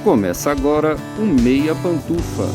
Começa agora o Meia Pantufa.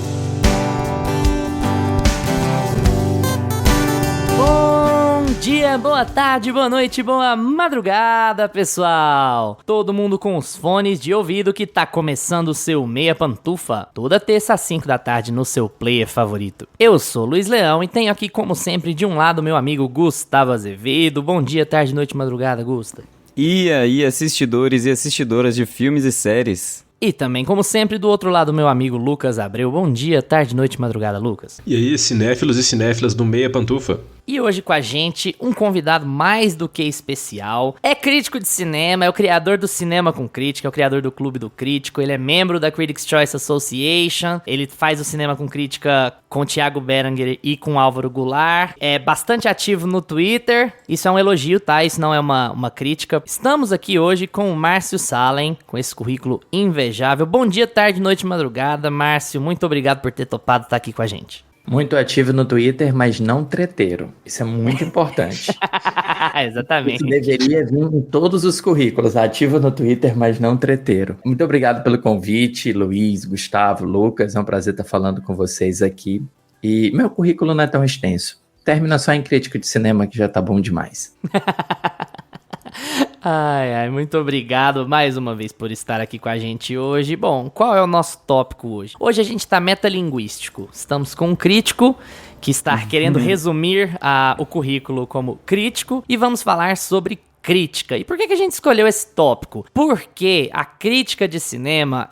Bom dia, boa tarde, boa noite, boa madrugada, pessoal! Todo mundo com os fones de ouvido que tá começando o seu Meia Pantufa, toda terça às 5 da tarde no seu player favorito. Eu sou Luiz Leão e tenho aqui, como sempre, de um lado meu amigo Gustavo Azevedo. Bom dia, tarde, noite, madrugada, Gusta. E aí, assistidores e assistidoras de filmes e séries? E também, como sempre, do outro lado, meu amigo Lucas Abreu. Bom dia, tarde, noite, madrugada, Lucas. E aí, cinéfilos e cinéfilas do Meia Pantufa? E hoje com a gente, um convidado mais do que especial. É crítico de cinema, é o criador do Cinema com Crítica, é o criador do Clube do Crítico, ele é membro da Critics' Choice Association, ele faz o Cinema com Crítica com o Thiago Berenger e com o Álvaro Goulart, é bastante ativo no Twitter, isso é um elogio, tá? Isso não é uma crítica. Estamos aqui hoje com o Márcio Salem, com esse currículo invejável. Bom dia, tarde, noite, madrugada. Márcio, muito obrigado por ter topado estar aqui com a gente. Muito ativo no Twitter, mas não treteiro. Isso é muito importante. Exatamente. Isso deveria vir em todos os currículos. Ativo no Twitter, mas não treteiro. Muito obrigado pelo convite, Luiz, Gustavo, Lucas. É um prazer estar falando com vocês aqui. E meu currículo não é tão extenso. Termina só em crítica de cinema, que já tá bom demais. Ai, muito obrigado mais uma vez por estar aqui com a gente hoje. Bom, qual é o nosso tópico hoje? Hoje a gente tá metalinguístico. Estamos com um crítico que está querendo resumir o currículo como crítico e vamos falar sobre crítica. E por que a gente escolheu esse tópico? Porque a crítica de cinema,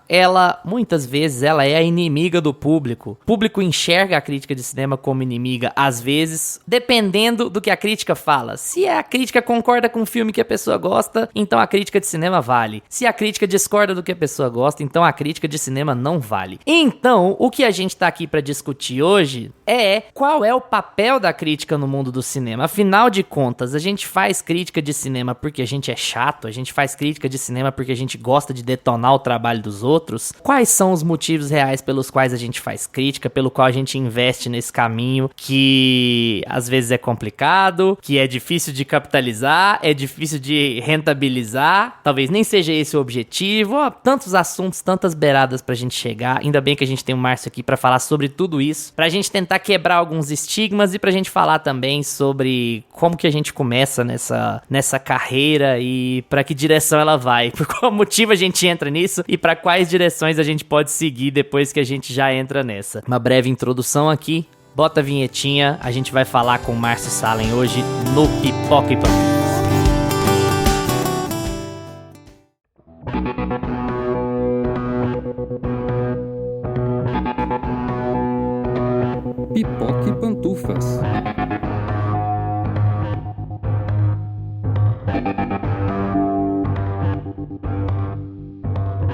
muitas vezes, ela é a inimiga do público. O público enxerga a crítica de cinema como inimiga, às vezes, dependendo do que a crítica fala. Se a crítica concorda com o filme que a pessoa gosta, então a crítica de cinema vale. Se a crítica discorda do que a pessoa gosta, então a crítica de cinema não vale. Então, o que a gente tá aqui pra discutir hoje é qual é o papel da crítica no mundo do cinema. Afinal de contas, a gente faz crítica de cinema porque a gente é chato, a gente faz crítica de cinema porque a gente gosta de detonar o trabalho dos outros. Quais são os motivos reais pelos quais a gente faz crítica, pelo qual a gente investe nesse caminho que às vezes é complicado, que é difícil de capitalizar, é difícil de rentabilizar, talvez nem seja esse o objetivo. Tantos assuntos, tantas beiradas pra gente chegar. Ainda bem que a gente tem o Márcio aqui pra falar sobre tudo isso, pra gente tentar quebrar alguns estigmas e pra gente falar também sobre como que a gente começa nessa carreira e pra que direção ela vai, por qual motivo a gente entra nisso e pra quais direções a gente pode seguir depois que a gente já entra nessa. Uma breve introdução aqui, bota a vinhetinha, a gente vai falar com o Márcio Salem hoje no Pipoca e Pantufas. Pipoca e Pantufas.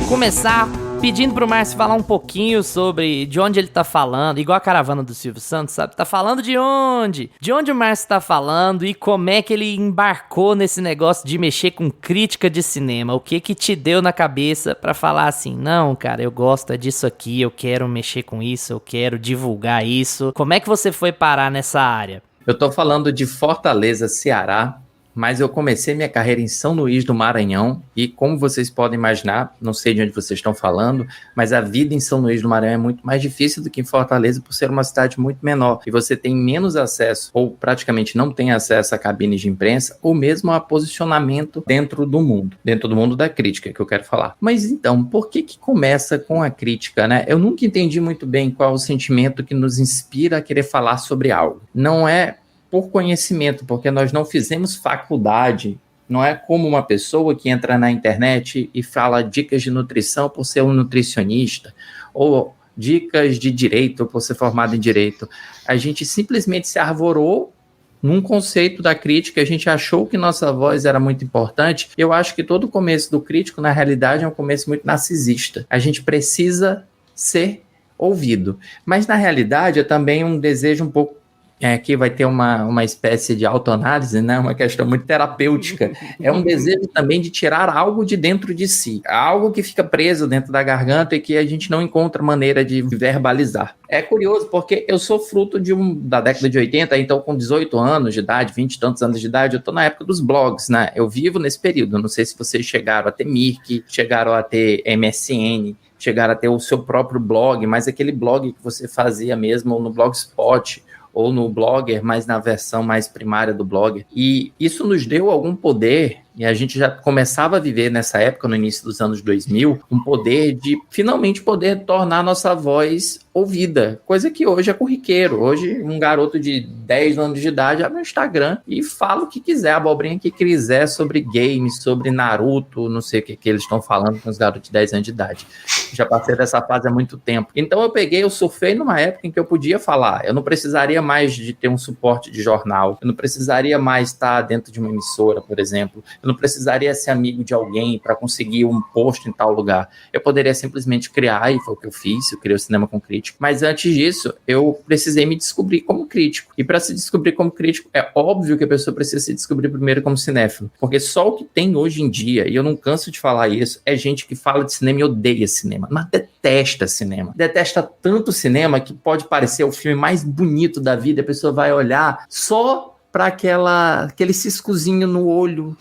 Começar pedindo pro Márcio falar um pouquinho sobre de onde ele tá falando, igual a caravana do Silvio Santos, sabe? Tá falando de onde? De onde o Márcio tá falando e como é que ele embarcou nesse negócio de mexer com crítica de cinema? O que te deu na cabeça pra falar assim, não, cara, eu gosto disso aqui, eu quero mexer com isso, eu quero divulgar isso. Como é que você foi parar nessa área? Eu tô falando de Fortaleza, Ceará, mas eu comecei minha carreira em São Luís do Maranhão e, como vocês podem imaginar, não sei de onde vocês estão falando, mas a vida em São Luís do Maranhão é muito mais difícil do que em Fortaleza por ser uma cidade muito menor e você tem menos acesso, ou praticamente não tem acesso a cabines de imprensa ou mesmo a posicionamento dentro do mundo da crítica que eu quero falar. Mas então, por que começa com a crítica, né? Eu nunca entendi muito bem qual é o sentimento que nos inspira a querer falar sobre algo. Não é por conhecimento, porque nós não fizemos faculdade, não é como uma pessoa que entra na internet e fala dicas de nutrição por ser um nutricionista, ou dicas de direito por ser formado em direito. A gente simplesmente se arvorou num conceito da crítica, a gente achou que nossa voz era muito importante. Eu acho que todo começo do crítico, na realidade, é um começo muito narcisista. A gente precisa ser ouvido. Mas, na realidade, é também um desejo um pouco aqui vai ter uma espécie de autoanálise, né? Uma questão muito terapêutica. É um desejo também de tirar algo de dentro de si, algo que fica preso dentro da garganta e que a gente não encontra maneira de verbalizar. É curioso porque eu sou fruto da década de 80, então com 18 anos de idade, 20 e tantos anos de idade, eu estou na época dos blogs, né? Eu vivo nesse período, não sei se vocês chegaram a ter Mirk, chegaram a ter MSN, chegaram a ter o seu próprio blog, mas aquele blog que você fazia mesmo no Blogspot, ou no Blogger, mas na versão mais primária do Blogger. E isso nos deu algum poder, e a gente já começava a viver nessa época, no início dos anos 2000, um poder de finalmente poder tornar nossa voz ouvida, coisa que hoje é corriqueiro. Hoje um garoto de 10 anos de idade abre o Instagram e fala o que quiser, a abobrinha que quiser sobre games, sobre Naruto, não sei o que eles estão falando com os garotos de 10 anos de idade. Já passei dessa fase há muito tempo. Então eu surfei numa época em que eu podia falar, eu não precisaria mais de ter um suporte de jornal, eu não precisaria mais estar dentro de uma emissora, por exemplo, eu não precisaria ser amigo de alguém para conseguir um post em tal lugar. Eu poderia simplesmente criar, e foi o que eu fiz, eu criei o Cinema com Crítico. Mas antes disso, eu precisei me descobrir como crítico. E para se descobrir como crítico, é óbvio que a pessoa precisa se descobrir primeiro como cinéfilo. Porque só o que tem hoje em dia, e eu não canso de falar isso, é gente que fala de cinema e odeia cinema, mas detesta cinema. Detesta tanto cinema que pode parecer o filme mais bonito da vida, a pessoa vai olhar só para aquele ciscozinho no olho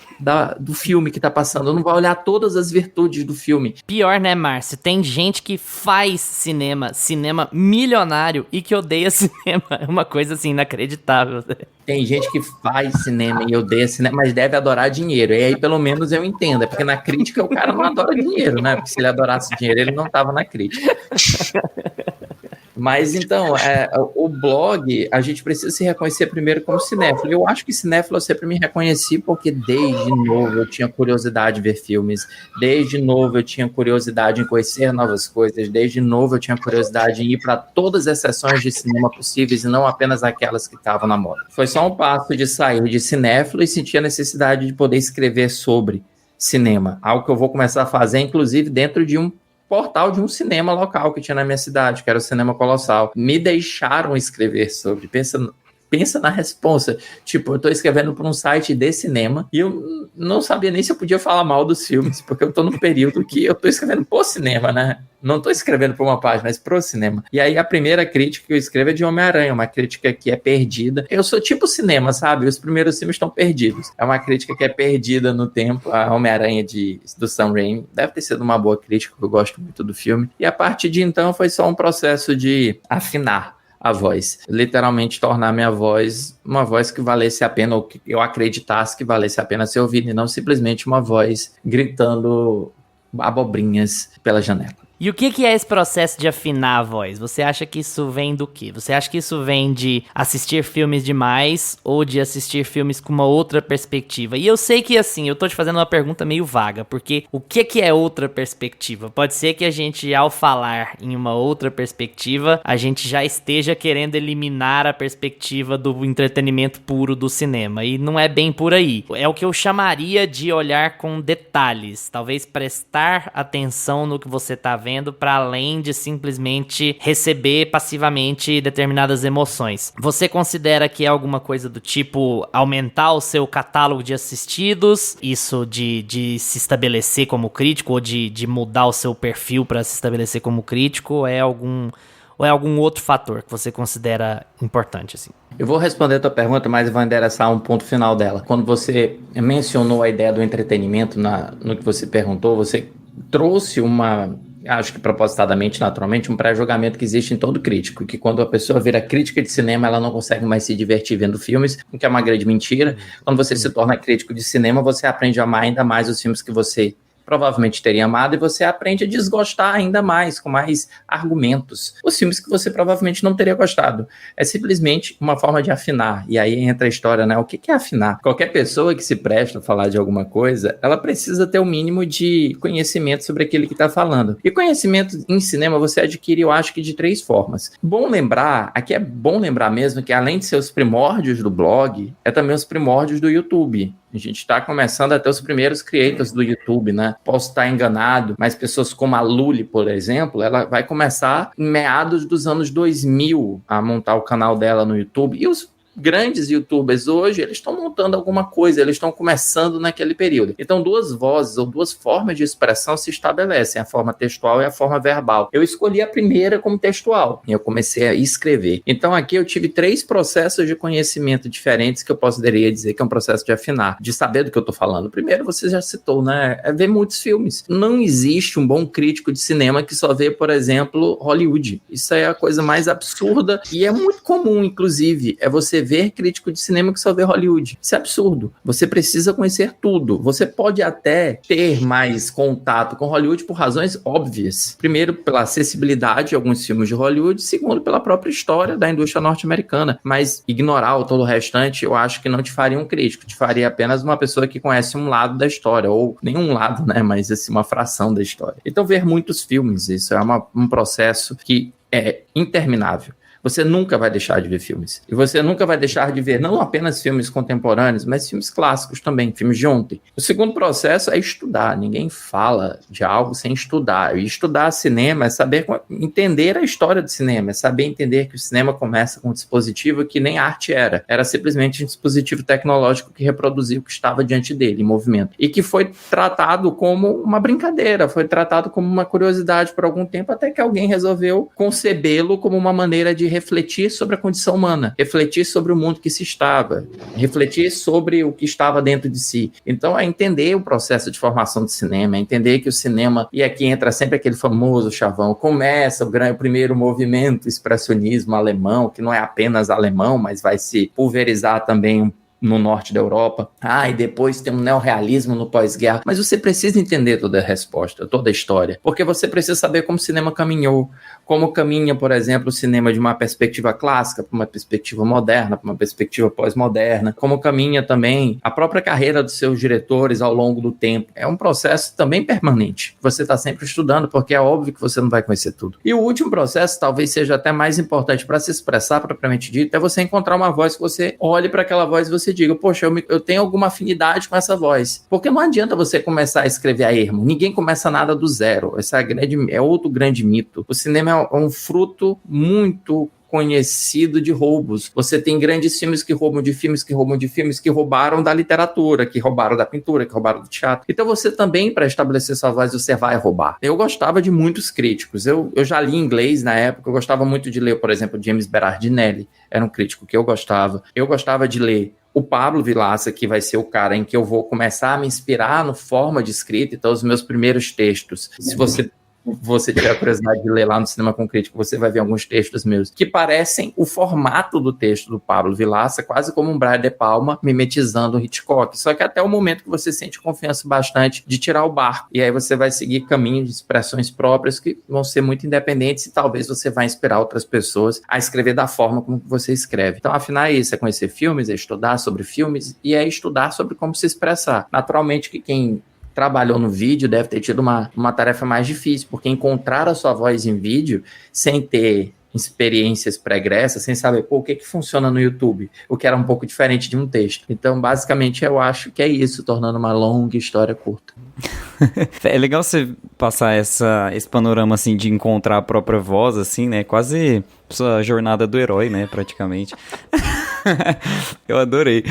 do filme que tá passando. Não vai olhar todas as virtudes do filme. Pior, né, Márcio? Tem gente que faz cinema milionário e que odeia cinema. É uma coisa, assim, inacreditável. Tem gente que faz cinema e odeia cinema, mas deve adorar dinheiro. E aí, pelo menos, eu entendo. É porque na crítica o cara não adora dinheiro, né? Porque se ele adorasse dinheiro, ele não tava na crítica. Mas, então, o blog, a gente precisa se reconhecer primeiro como cinéfilo. Eu acho que cinéfilo eu sempre me reconheci porque desde novo eu tinha curiosidade de ver filmes, desde novo eu tinha curiosidade em conhecer novas coisas, desde novo eu tinha curiosidade em ir para todas as sessões de cinema possíveis e não apenas aquelas que estavam na moda. Foi só um passo de sair de cinéfilo e sentir a necessidade de poder escrever sobre cinema. Algo que eu vou começar a fazer, inclusive, dentro de um portal de um cinema local que tinha na minha cidade, que era o Cinema Colossal. Me deixaram escrever sobre. Pensa na responsa. Tipo, eu tô escrevendo para um site de cinema e eu não sabia nem se eu podia falar mal dos filmes, porque eu tô num período que eu tô escrevendo pro cinema, né? Não tô escrevendo para uma página, mas pro cinema. E aí a primeira crítica que eu escrevo é de Homem-Aranha, uma crítica que é perdida. Eu sou tipo cinema, sabe? Os primeiros filmes estão perdidos. É uma crítica que é perdida no tempo. A Homem-Aranha do Sam Raimi deve ter sido uma boa crítica, porque eu gosto muito do filme. E a partir de então foi só um processo de afinar a voz, literalmente tornar minha voz uma voz que valesse a pena, ou que eu acreditasse que valesse a pena ser ouvida, e não simplesmente uma voz gritando abobrinhas pela janela. E o que é esse processo de afinar a voz? Você acha que isso vem do quê? Você acha que isso vem de assistir filmes demais ou de assistir filmes com uma outra perspectiva? E eu sei que, assim, eu tô te fazendo uma pergunta meio vaga, porque o que é outra perspectiva? Pode ser que a gente, ao falar em uma outra perspectiva, a gente já esteja querendo eliminar a perspectiva do entretenimento puro do cinema, e não é bem por aí. É o que eu chamaria de olhar com detalhes, talvez prestar atenção no que você tá vendo, para além de simplesmente receber passivamente determinadas emoções. Você considera que é alguma coisa do tipo aumentar o seu catálogo de assistidos, isso de se estabelecer como crítico, ou de mudar o seu perfil para se estabelecer como crítico, ou é algum outro fator que você considera importante, assim? Eu vou responder a tua pergunta, mas vou endereçar um ponto final dela. Quando você mencionou a ideia do entretenimento no que você perguntou, você trouxe acho que propositadamente, naturalmente, um pré-julgamento que existe em todo crítico, que quando a pessoa vira crítica de cinema, ela não consegue mais se divertir vendo filmes, o que é uma grande mentira. Quando você se torna crítico de cinema, você aprende a amar ainda mais os filmes que você provavelmente teria amado, e você aprende a desgostar ainda mais, com mais argumentos, os filmes que você provavelmente não teria gostado. É simplesmente uma forma de afinar, e aí entra a história, né? O que é afinar? Qualquer pessoa que se presta a falar de alguma coisa, ela precisa ter o mínimo de conhecimento sobre aquilo que está falando. E conhecimento em cinema você adquire, eu acho que de 3 formas. Aqui é bom lembrar mesmo que além de ser os primórdios do blog, é também os primórdios do YouTube. A gente está começando a ter os primeiros creators do YouTube, né? Posso estar enganado, mas pessoas como a Luli, por exemplo, ela vai começar em meados dos anos 2000 a montar o canal dela no YouTube. E os grandes youtubers hoje, eles estão montando alguma coisa, eles estão começando naquele período. Então, duas vozes ou duas formas de expressão se estabelecem, a forma textual e a forma verbal. Eu escolhi a primeira como textual, e eu comecei a escrever. Então, aqui eu tive 3 processos de conhecimento diferentes que eu poderia dizer que é um processo de afinar, de saber do que eu tô falando. Primeiro, você já citou, né? É ver muitos filmes. Não existe um bom crítico de cinema que só vê, por exemplo, Hollywood. Isso é a coisa mais absurda e é muito comum, inclusive, é você ver crítico de cinema que só vê Hollywood. Isso é absurdo. Você precisa conhecer tudo. Você pode até ter mais contato com Hollywood por razões óbvias. Primeiro, pela acessibilidade de alguns filmes de Hollywood. Segundo, pela própria história da indústria norte-americana. Mas ignorar todo o restante, eu acho que não te faria um crítico. Te faria apenas uma pessoa que conhece um lado da história. Ou nenhum lado, né? Mas assim, uma fração da história. Então, ver muitos filmes, isso é um processo que é interminável. Você nunca vai deixar de ver filmes. E você nunca vai deixar de ver não apenas filmes contemporâneos, mas filmes clássicos também, filmes de ontem. O segundo processo é estudar. Ninguém fala de algo sem estudar. E estudar cinema é saber entender a história do cinema, é saber entender que o cinema começa com um dispositivo que nem arte era. Era simplesmente um dispositivo tecnológico que reproduzia o que estava diante dele, em movimento. E que foi tratado como uma brincadeira, foi tratado como uma curiosidade por algum tempo, até que alguém resolveu concebê-lo como uma maneira de refletir sobre a condição humana, refletir sobre o mundo que se estava, refletir sobre o que estava dentro de si. Então, é entender o processo de formação do cinema, é entender que o cinema, e aqui entra sempre aquele famoso chavão, começa o primeiro movimento expressionismo alemão, que não é apenas alemão, mas vai se pulverizar também no norte da Europa. E depois tem um neorrealismo no pós-guerra. Mas você precisa entender toda a resposta, toda a história, porque você precisa saber como o cinema caminhou, como caminha, por exemplo, o cinema de uma perspectiva clássica para uma perspectiva moderna, para uma perspectiva pós-moderna, como caminha também a própria carreira dos seus diretores ao longo do tempo. É um processo também permanente. Você está sempre estudando, porque é óbvio que você não vai conhecer tudo. E o último processo, talvez seja até mais importante para se expressar propriamente dito, é você encontrar uma voz que você olhe para aquela voz e você diga, poxa, eu tenho alguma afinidade com essa voz. Porque não adianta você começar a escrever a ermo. Ninguém começa nada do zero. Esse é outro grande mito. O cinema é um fruto muito conhecido de roubos. Você tem grandes filmes que roubam de filmes, que roubam de filmes, que roubaram da literatura, que roubaram da pintura, que roubaram do teatro. Então você também, para estabelecer sua voz, você vai roubar. Eu gostava de muitos críticos. Eu já li inglês na época, eu gostava muito de ler, por exemplo, James Berardinelli, era um crítico que eu gostava. Eu gostava de ler o Pablo Vilaça, que vai ser o cara em que eu vou começar a me inspirar no forma de escrita. Então, os meus primeiros textos, se você tiver a curiosidade de ler lá no Cinema com Crítico, você vai ver alguns textos meus que parecem o formato do texto do Pablo Vilaça, quase como um Brian De Palma mimetizando o Hitchcock, só que até o momento que você sente confiança bastante de tirar o barco, e aí você vai seguir caminhos de expressões próprias que vão ser muito independentes e talvez você vai inspirar outras pessoas a escrever da forma como você escreve. Então, afinal, é isso, é conhecer filmes, é estudar sobre filmes e é estudar sobre como se expressar. Naturalmente que quem trabalhou no vídeo deve ter tido uma tarefa mais difícil, porque encontrar a sua voz em vídeo sem ter experiências pregressas, sem saber o que funciona no YouTube, o que era um pouco diferente de um texto. Então, basicamente, eu acho que é isso, tornando uma longa história curta. É legal você passar esse panorama, assim, de encontrar a própria voz, assim, né? Quase sua jornada do herói, né? Praticamente. Eu adorei.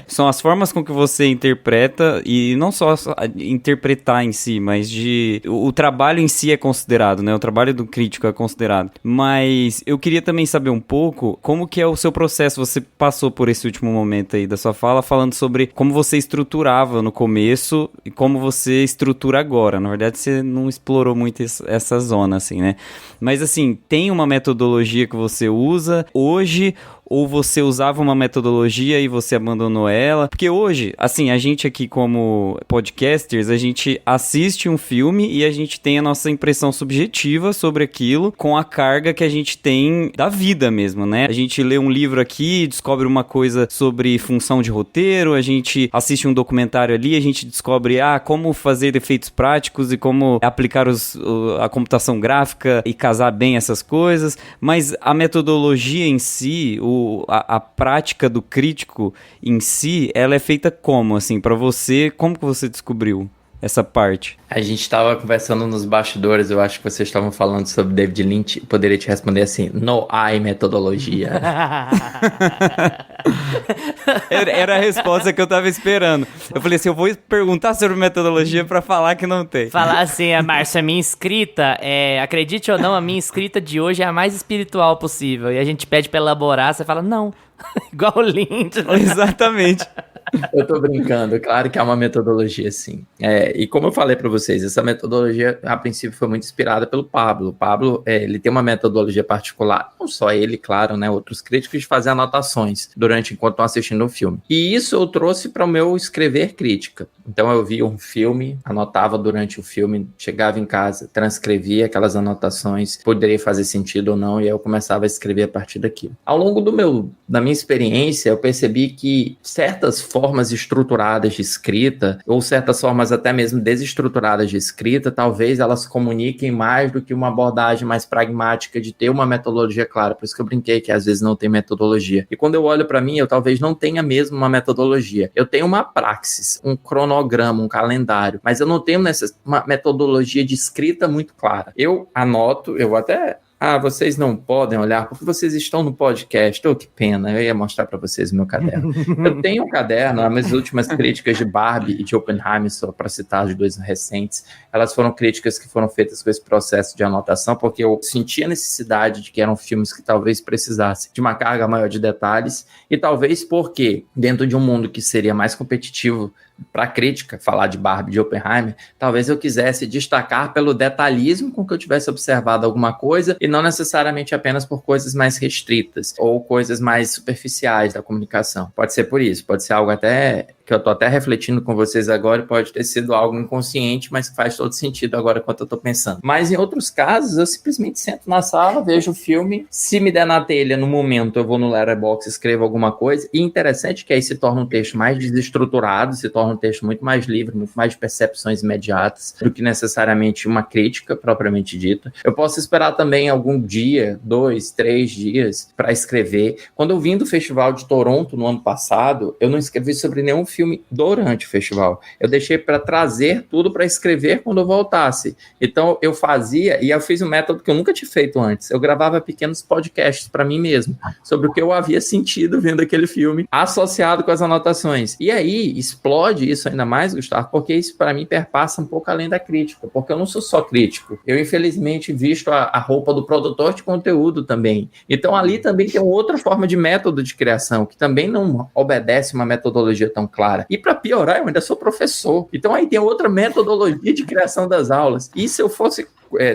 São as formas com que você interpreta, e não só interpretar em si, mas o trabalho em si é considerado, né? O trabalho do crítico é considerado. Mas eu queria também saber um pouco como que é o seu processo. Você passou por esse último momento aí da sua fala, falando sobre como você estruturava no começo e como você estrutura agora. Na verdade, você não explorou muito essa zona, assim, né? Mas, assim, tem uma metodologia que você usa hoje, ou você usava uma metodologia e você abandonou ela? Porque hoje, assim, a gente aqui como podcasters, a gente assiste um filme e a gente tem a nossa impressão subjetiva sobre aquilo, com a carga que a gente tem da vida mesmo, né? A gente lê um livro aqui, descobre uma coisa sobre função de roteiro, a gente assiste um documentário ali, a gente descobre como fazer efeitos práticos e como aplicar a computação gráfica e casar bem essas coisas, mas a metodologia em si, a prática do crítico em si, ela é feita como, assim, pra você, como que você descobriu? essa parte? A gente estava conversando nos bastidores, eu acho que vocês estavam falando sobre David Lynch, eu poderia te responder assim, no hay metodologia. Era a resposta que eu tava esperando. Eu falei assim, eu vou perguntar sobre metodologia pra falar que não tem. Falar assim, Márcio, a minha escrita, acredite ou não, a minha escrita de hoje é a mais espiritual possível. E a gente pede pra elaborar, você fala, não, igual o Lynch. Exatamente. Eu tô brincando, claro que é uma metodologia, sim. E como eu falei para vocês, essa metodologia, a princípio, foi muito inspirada pelo Pablo. O Pablo, ele tem uma metodologia particular, não só ele, claro, né, outros críticos, de fazer anotações enquanto estão assistindo o filme. E isso eu trouxe para o meu escrever crítica. Então eu via um filme, anotava durante o filme, chegava em casa, transcrevia aquelas anotações, poderia fazer sentido ou não, e aí eu começava a escrever a partir daquilo. Ao longo da minha experiência, eu percebi que certas formas estruturadas de escrita, ou certas formas até mesmo desestruturadas de escrita, talvez elas comuniquem mais do que uma abordagem mais pragmática de ter uma metodologia clara. Por isso que eu brinquei que às vezes não tem metodologia. E quando eu olho para mim, eu talvez não tenha mesmo uma metodologia. Eu tenho uma praxis, um cronograma, um calendário, mas eu não tenho uma metodologia de escrita muito clara. Eu anoto, eu até... vocês não podem olhar porque vocês estão no podcast. Que pena, eu ia mostrar para vocês o meu caderno. Eu tenho um caderno, as minhas últimas críticas de Barbie e de Oppenheimer, só para citar os dois recentes, elas foram críticas que foram feitas com esse processo de anotação, porque eu senti a necessidade de que eram filmes que talvez precisassem de uma carga maior de detalhes, e talvez porque, dentro de um mundo que seria mais competitivo para crítica, falar de Barbie e de Oppenheimer, talvez eu quisesse destacar pelo detalhismo com que eu tivesse observado alguma coisa e não necessariamente apenas por coisas mais restritas ou coisas mais superficiais da comunicação. Pode ser por isso, pode ser algo até que eu tô até refletindo com vocês agora e pode ter sido algo inconsciente, mas que faz todo sentido agora enquanto eu tô pensando. Mas em outros casos, eu simplesmente sento na sala, vejo o filme, se me der na telha no momento, eu vou no Letterboxd, escrevo alguma coisa, e interessante que aí se torna um texto mais desestruturado, se torna um texto muito mais livre, muito mais de percepções imediatas do que necessariamente uma crítica propriamente dita. Eu posso esperar também algum dia, 2, 3 dias para escrever. Quando eu vim do Festival de Toronto no ano passado, eu não escrevi sobre nenhum filme durante o festival. Eu deixei para trazer tudo para escrever quando eu voltasse. Então eu fazia, e eu fiz um método que eu nunca tinha feito antes. Eu gravava pequenos podcasts para mim mesmo, sobre o que eu havia sentido vendo aquele filme, associado com as anotações. E aí explode isso ainda mais, Gustavo, porque isso para mim perpassa um pouco além da crítica, porque eu não sou só crítico. Eu, infelizmente, visto a roupa do produtor de conteúdo também. Então ali também tem outra forma de método de criação, que também não obedece uma metodologia tão clara. E para piorar, eu ainda sou professor. Então aí tem outra metodologia de criação das aulas. E se eu fosse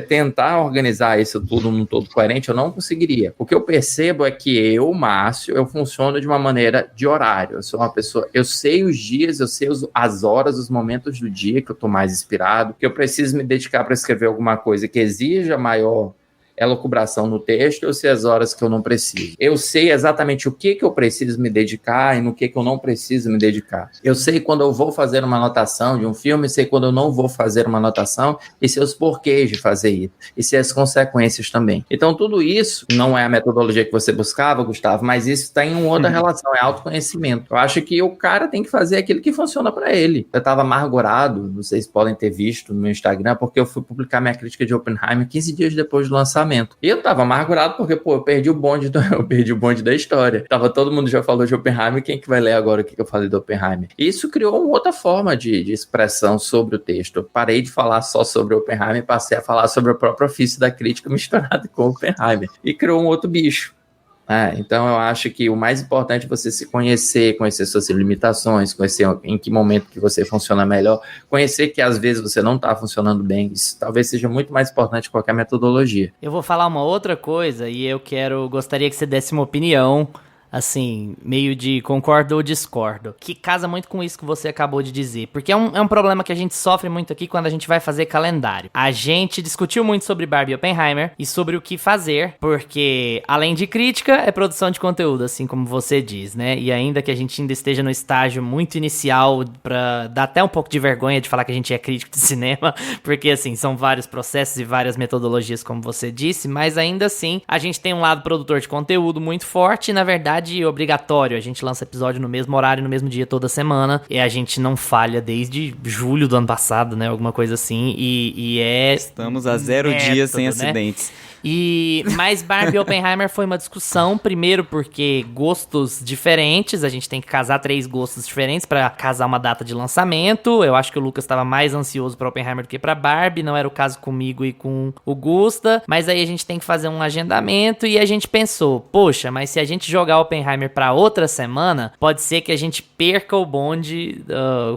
tentar organizar isso tudo num todo coerente, eu não conseguiria. O que eu percebo é que eu, Márcio, eu funciono de uma maneira de horário. Eu sou uma pessoa, eu sei os dias, eu sei as horas, os momentos do dia que eu tô mais inspirado, que eu preciso me dedicar para escrever alguma coisa que exija maior elucubração no texto, eu sei as horas que eu não preciso. Eu sei exatamente o que eu preciso me dedicar e no que eu não preciso me dedicar. Eu sei quando eu vou fazer uma anotação de um filme, sei quando eu não vou fazer uma anotação, e sei os porquês de fazer isso, e sei as consequências também. Então tudo isso não é a metodologia que você buscava, Gustavo, mas isso tem uma outra relação, é autoconhecimento. Eu acho que o cara tem que fazer aquilo que funciona para ele. Eu estava amargurado, vocês podem ter visto no meu Instagram, porque eu fui publicar minha crítica de Oppenheimer 15 dias depois do lançamento. E eu tava amargurado porque, eu perdi o bonde da história. Todo mundo já falou de Oppenheimer, quem que vai ler agora o que eu falei do Oppenheimer? Isso criou uma outra forma de expressão sobre o texto. Eu parei de falar só sobre Oppenheimer e passei a falar sobre o próprio ofício da crítica misturado com Oppenheimer. E criou um outro bicho. Então eu acho que o mais importante é você se conhecer suas limitações, conhecer em que momento que você funciona melhor, conhecer que às vezes você não está funcionando bem. Isso talvez seja muito mais importante que qualquer metodologia. Eu vou falar uma outra coisa e gostaria que você desse uma opinião, assim, meio de concordo ou discordo, que casa muito com isso que você acabou de dizer, porque é um problema que a gente sofre muito aqui quando a gente vai fazer calendário. A gente discutiu muito sobre Barbie e Oppenheimer e sobre o que fazer, porque além de crítica, é produção de conteúdo, assim como você diz, né? E ainda que a gente ainda esteja no estágio muito inicial, pra dar até um pouco de vergonha de falar que a gente é crítico de cinema, porque assim, são vários processos e várias metodologias, como você disse, mas ainda assim, a gente tem um lado produtor de conteúdo muito forte e, na verdade, verdade, obrigatório. A gente lança episódio no mesmo horário, no mesmo dia, toda semana. E a gente não falha desde julho do ano passado, né? Alguma coisa assim. E é... Estamos a 0 dias sem né? acidentes. Mas Barbie e Oppenheimer foi uma discussão, primeiro porque gostos diferentes, a gente tem que casar 3 gostos diferentes pra casar uma data de lançamento. Eu acho que o Lucas estava mais ansioso pra Oppenheimer do que pra Barbie, não era o caso comigo e com o Gusta, mas aí a gente tem que fazer um agendamento e a gente pensou, poxa, mas se a gente jogar Oppenheimer pra outra semana, pode ser que a gente perca o bonde,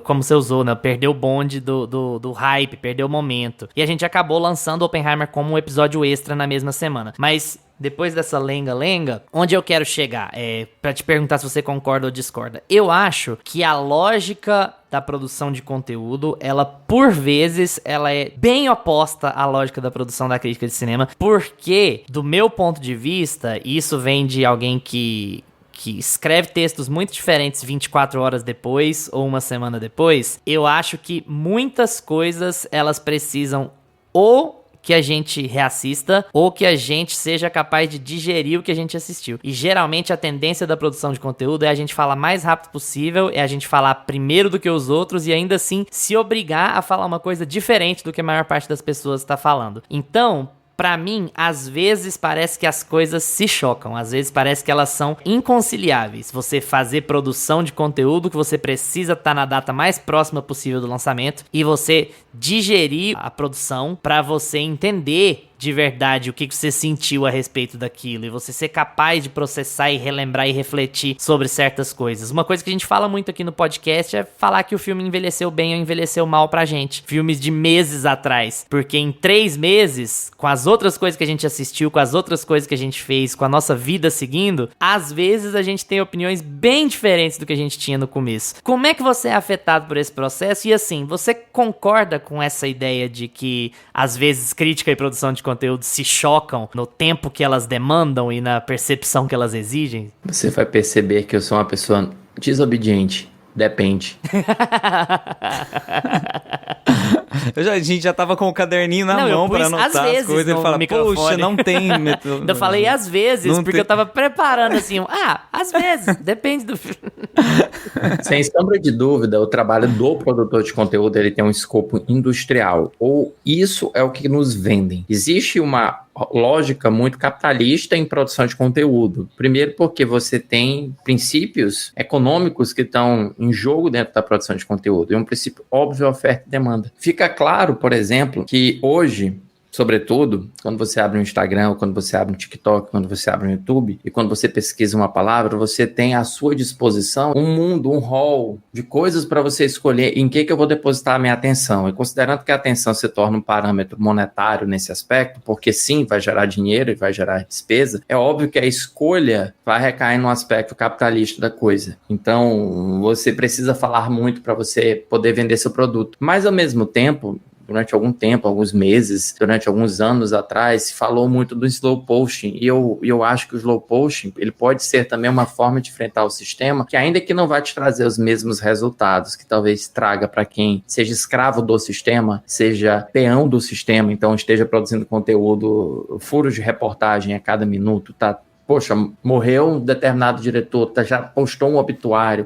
como você usou, né? Perdeu o bonde do hype, perdeu o momento. E a gente acabou lançando Oppenheimer como um episódio extra na mesma semana. Mas depois dessa lenga-lenga, onde eu quero chegar? Pra te perguntar se você concorda ou discorda. Eu acho que a lógica da produção de conteúdo, ela, por vezes, ela é bem oposta à lógica da produção da crítica de cinema, porque, do meu ponto de vista, e isso vem de alguém que escreve textos muito diferentes 24 horas depois ou uma semana depois, eu acho que muitas coisas, elas precisam ou que a gente reassista ou que a gente seja capaz de digerir o que a gente assistiu. E geralmente a tendência da produção de conteúdo é a gente falar mais rápido possível, é a gente falar primeiro do que os outros e ainda assim se obrigar a falar uma coisa diferente do que a maior parte das pessoas está falando. Então, pra mim, às vezes parece que as coisas se chocam, às vezes parece que elas são inconciliáveis. Você fazer produção de conteúdo que você precisa estar na data mais próxima possível do lançamento e você digerir a produção pra você entender de verdade o que você sentiu a respeito daquilo e você ser capaz de processar e relembrar e refletir sobre certas coisas. Uma coisa que a gente fala muito aqui no podcast é falar que o filme envelheceu bem ou envelheceu mal pra gente. Filmes de meses atrás, porque em 3 meses, com as outras coisas que a gente assistiu, com as outras coisas que a gente fez, com a nossa vida seguindo, às vezes a gente tem opiniões bem diferentes do que a gente tinha no começo. Como é que você é afetado por esse processo? E assim, você concorda com essa ideia de que às vezes crítica e produção de conteúdo se chocam no tempo que elas demandam e na percepção que elas exigem? Você vai perceber que eu sou uma pessoa desobediente. Depende. A gente já tava com o caderninho na mão pra anotar as coisas. Ele fala, poxa, não tem... Eu falei às vezes, não porque eu tava preparando assim, às vezes, depende do filme. Sem sombra de dúvida, o trabalho do produtor de conteúdo, ele tem um escopo industrial, ou isso é o que nos vendem. Existe uma lógica muito capitalista em produção de conteúdo. Primeiro porque você tem princípios econômicos que estão em jogo dentro da produção de conteúdo. E um princípio óbvio, oferta e demanda. Fica claro, por exemplo, que hoje, sobretudo, quando você abre um Instagram, quando você abre um TikTok, quando você abre um YouTube, e quando você pesquisa uma palavra, você tem à sua disposição um mundo, um hall de coisas para você escolher em que eu vou depositar a minha atenção. E considerando que a atenção se torna um parâmetro monetário nesse aspecto, porque sim, vai gerar dinheiro e vai gerar despesa, é óbvio que a escolha vai recair no aspecto capitalista da coisa. Então, você precisa falar muito para você poder vender seu produto. Mas, ao mesmo tempo, durante algum tempo, alguns meses, durante alguns anos atrás, se falou muito do slow posting, e eu acho que o slow posting, ele pode ser também uma forma de enfrentar o sistema, que ainda que não vai te trazer os mesmos resultados, que talvez traga para quem seja escravo do sistema, seja peão do sistema, então esteja produzindo conteúdo, furos de reportagem a cada minuto, tá? Poxa, morreu um determinado diretor, já postou um obituário,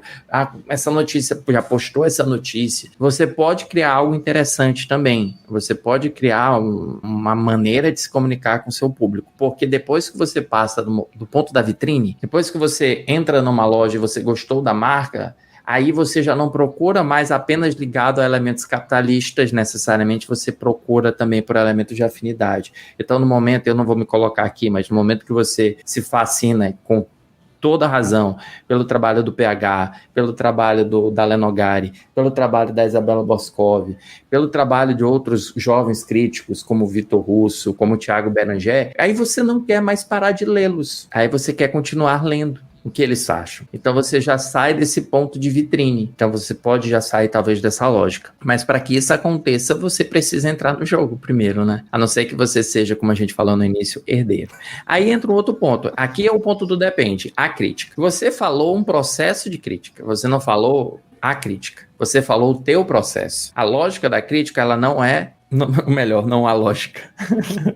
essa notícia, já postou essa notícia. Você pode criar algo interessante também. Você pode criar uma maneira de se comunicar com o seu público. Porque depois que você passa do ponto da vitrine, depois que você entra numa loja e você gostou da marca, aí você já não procura mais apenas ligado a elementos capitalistas, necessariamente você procura também por elementos de afinidade. Então, no momento, eu não vou me colocar aqui, mas no momento que você se fascina com toda razão pelo trabalho do PH, pelo trabalho da Lenogari, pelo trabalho da Isabela Boscov, pelo trabalho de outros jovens críticos, como o Vitor Russo, como o Thiago Beranger, aí você não quer mais parar de lê-los, aí você quer continuar lendo o que eles acham. Então você já sai desse ponto de vitrine. Então você pode já sair talvez dessa lógica. Mas para que isso aconteça, você precisa entrar no jogo primeiro, né? A não ser que você seja, como a gente falou no início, herdeiro. Aí entra um outro ponto. Aqui é o ponto do depende, a crítica. Você falou um processo de crítica. Você não falou a crítica. Você falou o teu processo. A lógica da crítica, ela não é melhor, não há lógica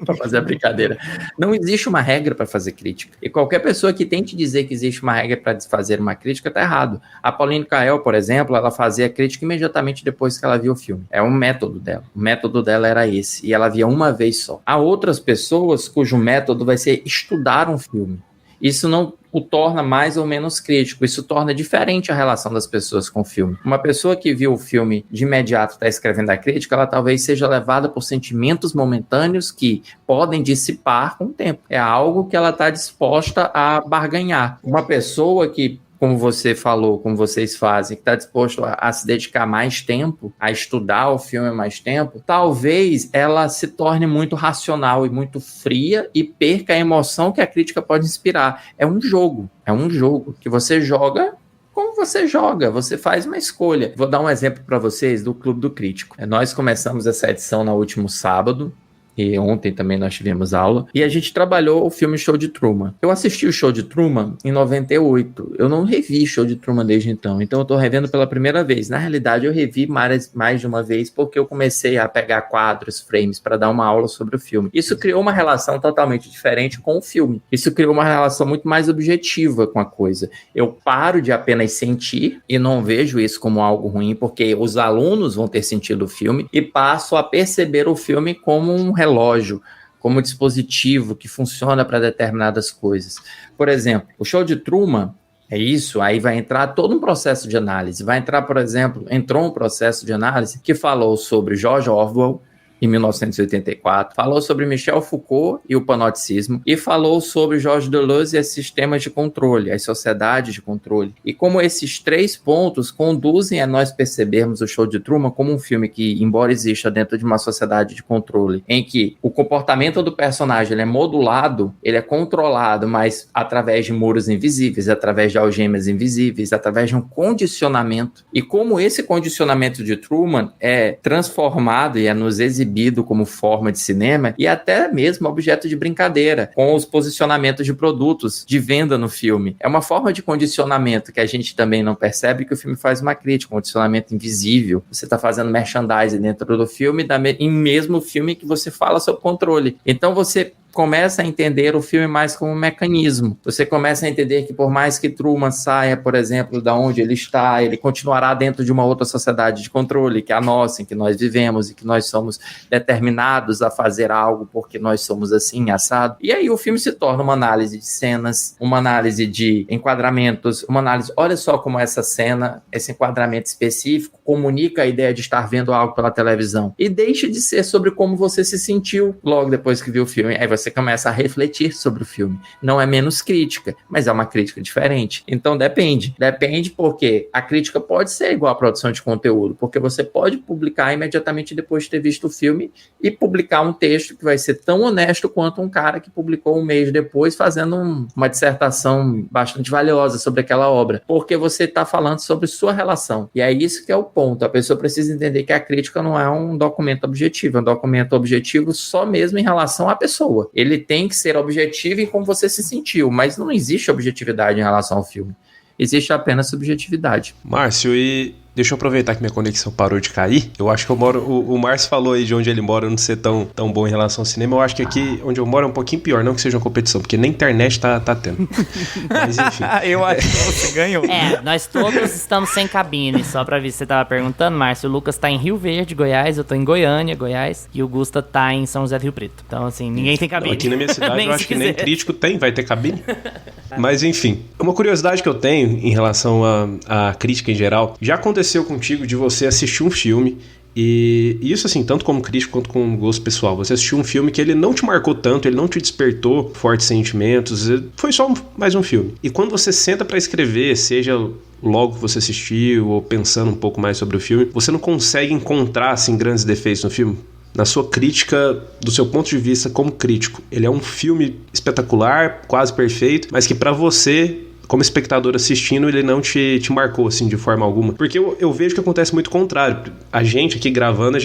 para fazer a brincadeira. Não existe uma regra para fazer crítica. E qualquer pessoa que tente dizer que existe uma regra para fazer uma crítica está errado. A Pauline Kael, por exemplo, ela fazia crítica imediatamente depois que ela via o filme. É um método dela. O método dela era esse. E ela via uma vez só. Há outras pessoas cujo método vai ser estudar um filme. Isso não o torna mais ou menos crítico. Isso torna diferente a relação das pessoas com o filme. Uma pessoa que viu o filme de imediato está escrevendo a crítica, ela talvez seja levada por sentimentos momentâneos que podem dissipar com o tempo. É algo que ela está disposta a barganhar. Uma pessoa que, como você falou, como vocês fazem, que está disposto a se dedicar mais tempo, a estudar o filme mais tempo, talvez ela se torne muito racional e muito fria e perca a emoção que a crítica pode inspirar. É um jogo que você joga como você joga, você faz uma escolha. Vou dar um exemplo para vocês do Clube do Crítico. Nós começamos essa edição no último sábado, e ontem também nós tivemos aula, e a gente trabalhou o filme Show de Truman. Eu assisti o Show de Truman em 98, eu não revi Show de Truman desde então eu tô revendo pela primeira vez. Na realidade, eu revi mais de uma vez, porque eu comecei a pegar quadros, frames, para dar uma aula sobre o filme. Isso criou uma relação totalmente diferente com o filme. Isso criou uma relação muito mais objetiva com a coisa. Eu paro de apenas sentir, e não vejo isso como algo ruim, porque os alunos vão ter sentido o filme, e passo a perceber o filme como um relógio, como dispositivo que funciona para determinadas coisas. Por exemplo, o Show de Truman é isso, aí vai entrar todo um processo de análise. Vai entrar, por exemplo, entrou um processo de análise que falou sobre George Orwell, em 1984, falou sobre Michel Foucault e o panoticismo, e falou sobre Georges Deleuze e os sistemas de controle, as sociedades de controle. E como esses três pontos conduzem a nós percebermos o Show de Truman como um filme que, embora exista dentro de uma sociedade de controle, em que o comportamento do personagem ele é modulado, ele é controlado, mas através de muros invisíveis, através de algemas invisíveis, através de um condicionamento. E como esse condicionamento de Truman é transformado e é nos exibido como forma de cinema e até mesmo objeto de brincadeira com os posicionamentos de produtos de venda no filme. É uma forma de condicionamento que a gente também não percebe, que o filme faz uma crítica, um condicionamento invisível. Você está fazendo merchandising dentro do filme, em mesmo filme que você fala sobre controle. Então você começa a entender o filme mais como um mecanismo. Você começa a entender que por mais que Truman saia, por exemplo, da onde ele está, ele continuará dentro de uma outra sociedade de controle, que é a nossa, em que nós vivemos e que nós somos determinados a fazer algo porque nós somos assim, assado. E aí o filme se torna uma análise de cenas, uma análise de enquadramentos, uma análise, olha só como essa cena, esse enquadramento específico comunica a ideia de estar vendo algo pela televisão. E deixa de ser sobre como você se sentiu logo depois que viu o filme. Aí você começa a refletir sobre o filme. Não é menos crítica, mas é uma crítica diferente. Então depende. Depende porque a crítica pode ser igual à produção de conteúdo, porque você pode publicar imediatamente depois de ter visto o filme e publicar um texto que vai ser tão honesto quanto um cara que publicou um mês depois fazendo uma dissertação bastante valiosa sobre aquela obra, porque você está falando sobre sua relação. E é isso que é o ponto. A pessoa precisa entender que a crítica não é um documento objetivo, é um documento objetivo só mesmo em relação à pessoa. Ele tem que ser objetivo em como você se sentiu, mas não existe objetividade em relação ao filme. Existe apenas subjetividade. Márcio, e deixa eu aproveitar que minha conexão parou de cair. Eu acho que eu moro... O Márcio falou aí de onde ele mora não ser tão bom em relação ao cinema. Eu acho que aqui onde eu moro é um pouquinho pior. Não que seja uma competição, porque nem internet tá tendo. Mas enfim. Eu acho que você ganhou. Nós todos estamos sem cabine. Só pra ver se você tava perguntando, Márcio. O Lucas tá em Rio Verde, Goiás. Eu tô em Goiânia, Goiás. E o Gusta tá em São José do Rio Preto. Então, assim, ninguém tem cabine. Aqui na minha cidade eu acho que nem crítico vai ter cabine. Mas enfim. Uma curiosidade que eu tenho em relação à crítica em geral. Já aconteceu contigo de você assistir um filme e isso assim, tanto como crítico quanto como gosto pessoal, você assistiu um filme que ele não te marcou tanto, ele não te despertou fortes sentimentos, foi só mais um filme. E quando você senta pra escrever, seja logo que você assistiu ou pensando um pouco mais sobre o filme, você não consegue encontrar assim grandes defeitos no filme? Na sua crítica, do seu ponto de vista como crítico, ele é um filme espetacular, quase perfeito, mas que pra você, como espectador assistindo, ele não te marcou, assim, de forma alguma. Porque eu vejo que acontece muito o contrário. A gente aqui gravando,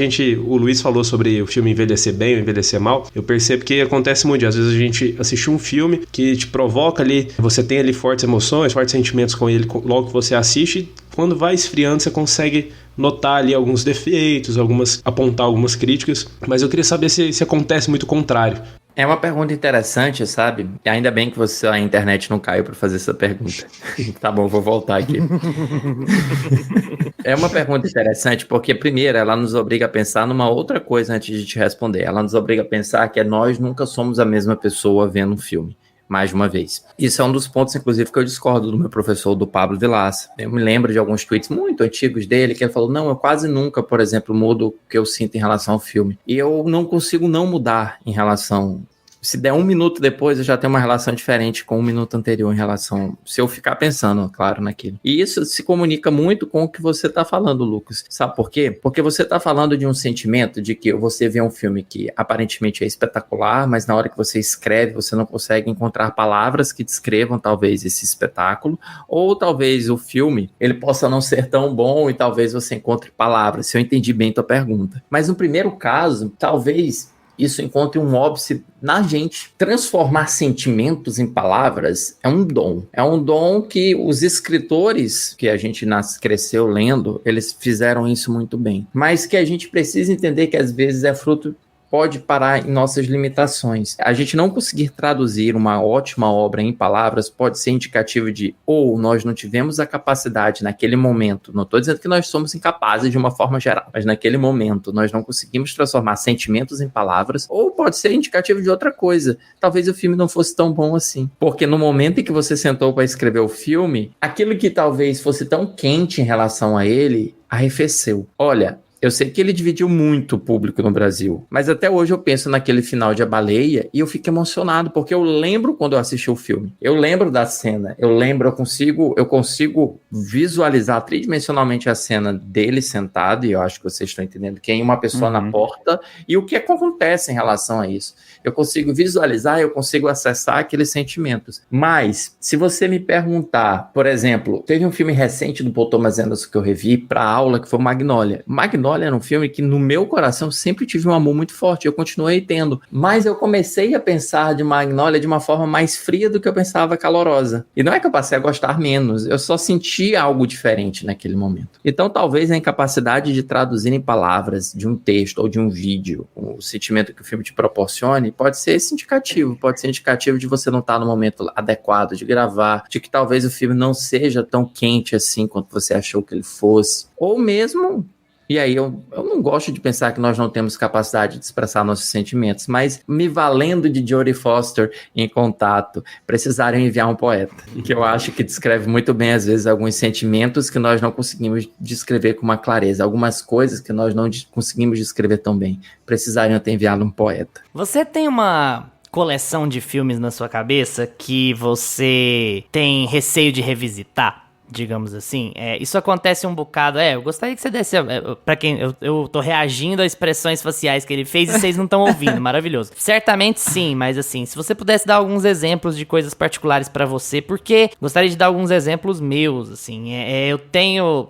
o Luiz falou sobre o filme envelhecer bem ou envelhecer mal. Eu percebo que acontece muito. Às vezes a gente assiste um filme que te provoca ali, você tem ali fortes emoções, fortes sentimentos com ele logo que você assiste, quando vai esfriando você consegue notar ali alguns defeitos, apontar algumas críticas, mas eu queria saber se acontece muito o contrário. É uma pergunta interessante, sabe? Ainda bem que a internet não caiu para fazer essa pergunta. Tá bom, vou voltar aqui. É uma pergunta interessante porque, primeiro, ela nos obriga a pensar numa outra coisa antes de te responder. Ela nos obriga a pensar que nós nunca somos a mesma pessoa vendo um filme. Mais de uma vez. Isso é um dos pontos, inclusive, que eu discordo do meu professor, do Pablo Vilaça. Eu me lembro de alguns tweets muito antigos dele, que ele falou, não, eu quase nunca, por exemplo, mudo o que eu sinto em relação ao filme. E eu não consigo não mudar em relação... Se der 1 minuto depois, eu já tenho uma relação diferente com 1 minuto anterior em relação... Se eu ficar pensando, claro, naquilo. E isso se comunica muito com o que você está falando, Lucas. Sabe por quê? Porque você está falando de um sentimento de que você vê um filme que aparentemente é espetacular, mas na hora que você escreve, você não consegue encontrar palavras que descrevam, talvez, esse espetáculo. Ou talvez o filme, ele possa não ser tão bom e talvez você encontre palavras, se eu entendi bem tua pergunta. Mas no primeiro caso, talvez... isso encontre um óbice na gente. Transformar sentimentos em palavras é um dom. É um dom que os escritores que a gente cresceu lendo, eles fizeram isso muito bem. Mas que a gente precisa entender que às vezes é fruto... pode parar em nossas limitações. A gente não conseguir traduzir uma ótima obra em palavras pode ser indicativo de ou nós não tivemos a capacidade naquele momento, não estou dizendo que nós somos incapazes de uma forma geral, mas naquele momento nós não conseguimos transformar sentimentos em palavras, ou pode ser indicativo de outra coisa. Talvez o filme não fosse tão bom assim. Porque no momento em que você sentou para escrever o filme, aquilo que talvez fosse tão quente em relação a ele, arrefeceu. Olha, eu sei que ele dividiu muito o público no Brasil, mas até hoje eu penso naquele final de A Baleia e eu fico emocionado, porque eu lembro quando eu assisti o filme. Eu lembro da cena, eu consigo visualizar tridimensionalmente a cena dele sentado, e eu acho que vocês estão entendendo, que é uma pessoa na porta, e o que acontece em relação a isso. Eu consigo visualizar, eu consigo acessar aqueles sentimentos. Mas, se você me perguntar, por exemplo, teve um filme recente do Paul Thomas Anderson que eu revi para aula, que foi Magnolia. Magnolia era um filme que no meu coração sempre tive um amor muito forte, eu continuei tendo, mas eu comecei a pensar de Magnolia de uma forma mais fria do que eu pensava calorosa. E não é que eu passei a gostar menos, eu só senti algo diferente naquele momento. Então talvez a incapacidade de traduzir em palavras de um texto ou de um vídeo o sentimento que o filme te proporcione pode ser esse indicativo, pode ser indicativo de você não estar no momento adequado de gravar, de que talvez o filme não seja tão quente assim quanto você achou que ele fosse, ou mesmo... E aí eu não gosto de pensar que nós não temos capacidade de expressar nossos sentimentos, mas me valendo de Jodie Foster em Contato, precisaram enviar um poeta, que eu acho que descreve muito bem, às vezes, alguns sentimentos que nós não conseguimos descrever com uma clareza, algumas coisas que nós não conseguimos descrever tão bem, precisariam ter enviado um poeta. Você tem uma coleção de filmes na sua cabeça que você tem receio de revisitar? Digamos assim, isso acontece um bocado, eu gostaria que você desse, pra quem, eu tô reagindo às expressões faciais que ele fez e vocês não estão ouvindo, maravilhoso. Certamente sim, mas assim, se você pudesse dar alguns exemplos de coisas particulares pra você, porque gostaria de dar alguns exemplos meus, assim, eu tenho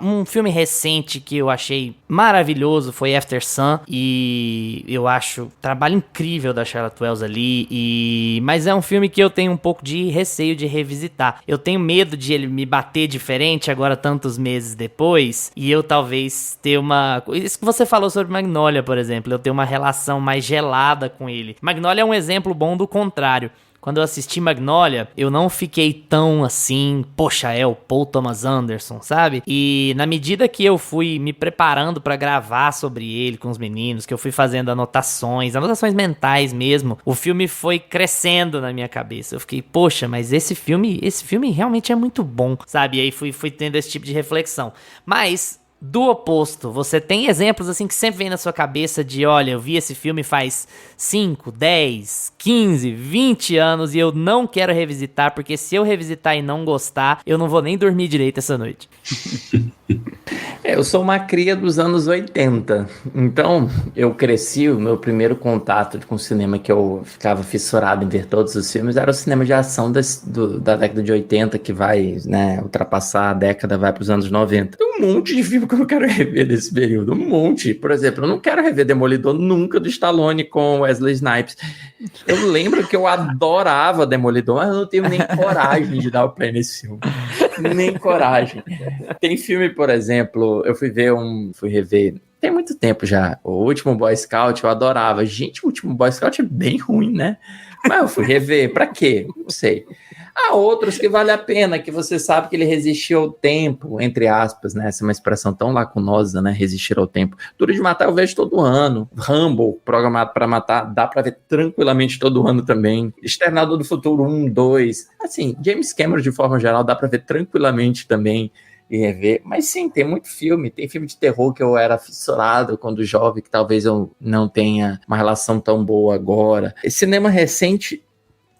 um filme recente que eu achei maravilhoso, foi After Sun, e eu acho trabalho incrível da Charlotte Wells ali, mas é um filme que eu tenho um pouco de receio de revisitar, eu tenho medo de ele me bater diferente agora tantos meses depois, e eu talvez ter isso que você falou sobre Magnolia, por exemplo, eu ter uma relação mais gelada com ele. Magnolia é um exemplo bom do contrário. Quando eu assisti Magnolia, eu não fiquei tão assim, poxa, o Paul Thomas Anderson, sabe? E na medida que eu fui me preparando pra gravar sobre ele com os meninos, que eu fui fazendo anotações mentais mesmo, o filme foi crescendo na minha cabeça. Eu fiquei, poxa, mas esse filme realmente é muito bom, sabe? E aí fui tendo esse tipo de reflexão. Mas... do oposto, você tem exemplos assim que sempre vem na sua cabeça de, olha, eu vi esse filme faz 5, 10, 15, 20 anos e eu não quero revisitar, porque se eu revisitar e não gostar, eu não vou nem dormir direito essa noite. Eu sou uma cria dos anos 80, então eu cresci, o meu primeiro contato com o cinema que eu ficava fissurado em ver todos os filmes era o cinema de ação da década de 80, que vai, né, ultrapassar a década, vai para os anos 90. Tem um monte de filme que eu não quero rever desse período, um monte. Por exemplo, eu não quero rever Demolidor nunca do Stallone com Wesley Snipes. Eu lembro que eu adorava Demolidor, mas eu não tenho nem coragem de dar o play nesse filme. Nem coragem. Tem filme, por exemplo, eu fui rever, tem muito tempo já, o Último Boy Scout, eu adorava. Gente, o Último Boy Scout é bem ruim, né? Mas eu fui rever, pra quê? Não sei. Há outros que vale a pena, que você sabe que ele resistiu ao tempo, entre aspas, né? Essa é uma expressão tão lacunosa, né? Resistir ao tempo. Duro de Matar eu vejo todo ano. Rambo, Programado para Matar, dá pra ver tranquilamente todo ano também. Exterminador do Futuro 1, 2. Assim, James Cameron, de forma geral, dá pra ver tranquilamente também e rever. Mas sim, tem muito filme. Tem filme de terror que eu era fissurado quando jovem, que talvez eu não tenha uma relação tão boa agora. Esse cinema recente,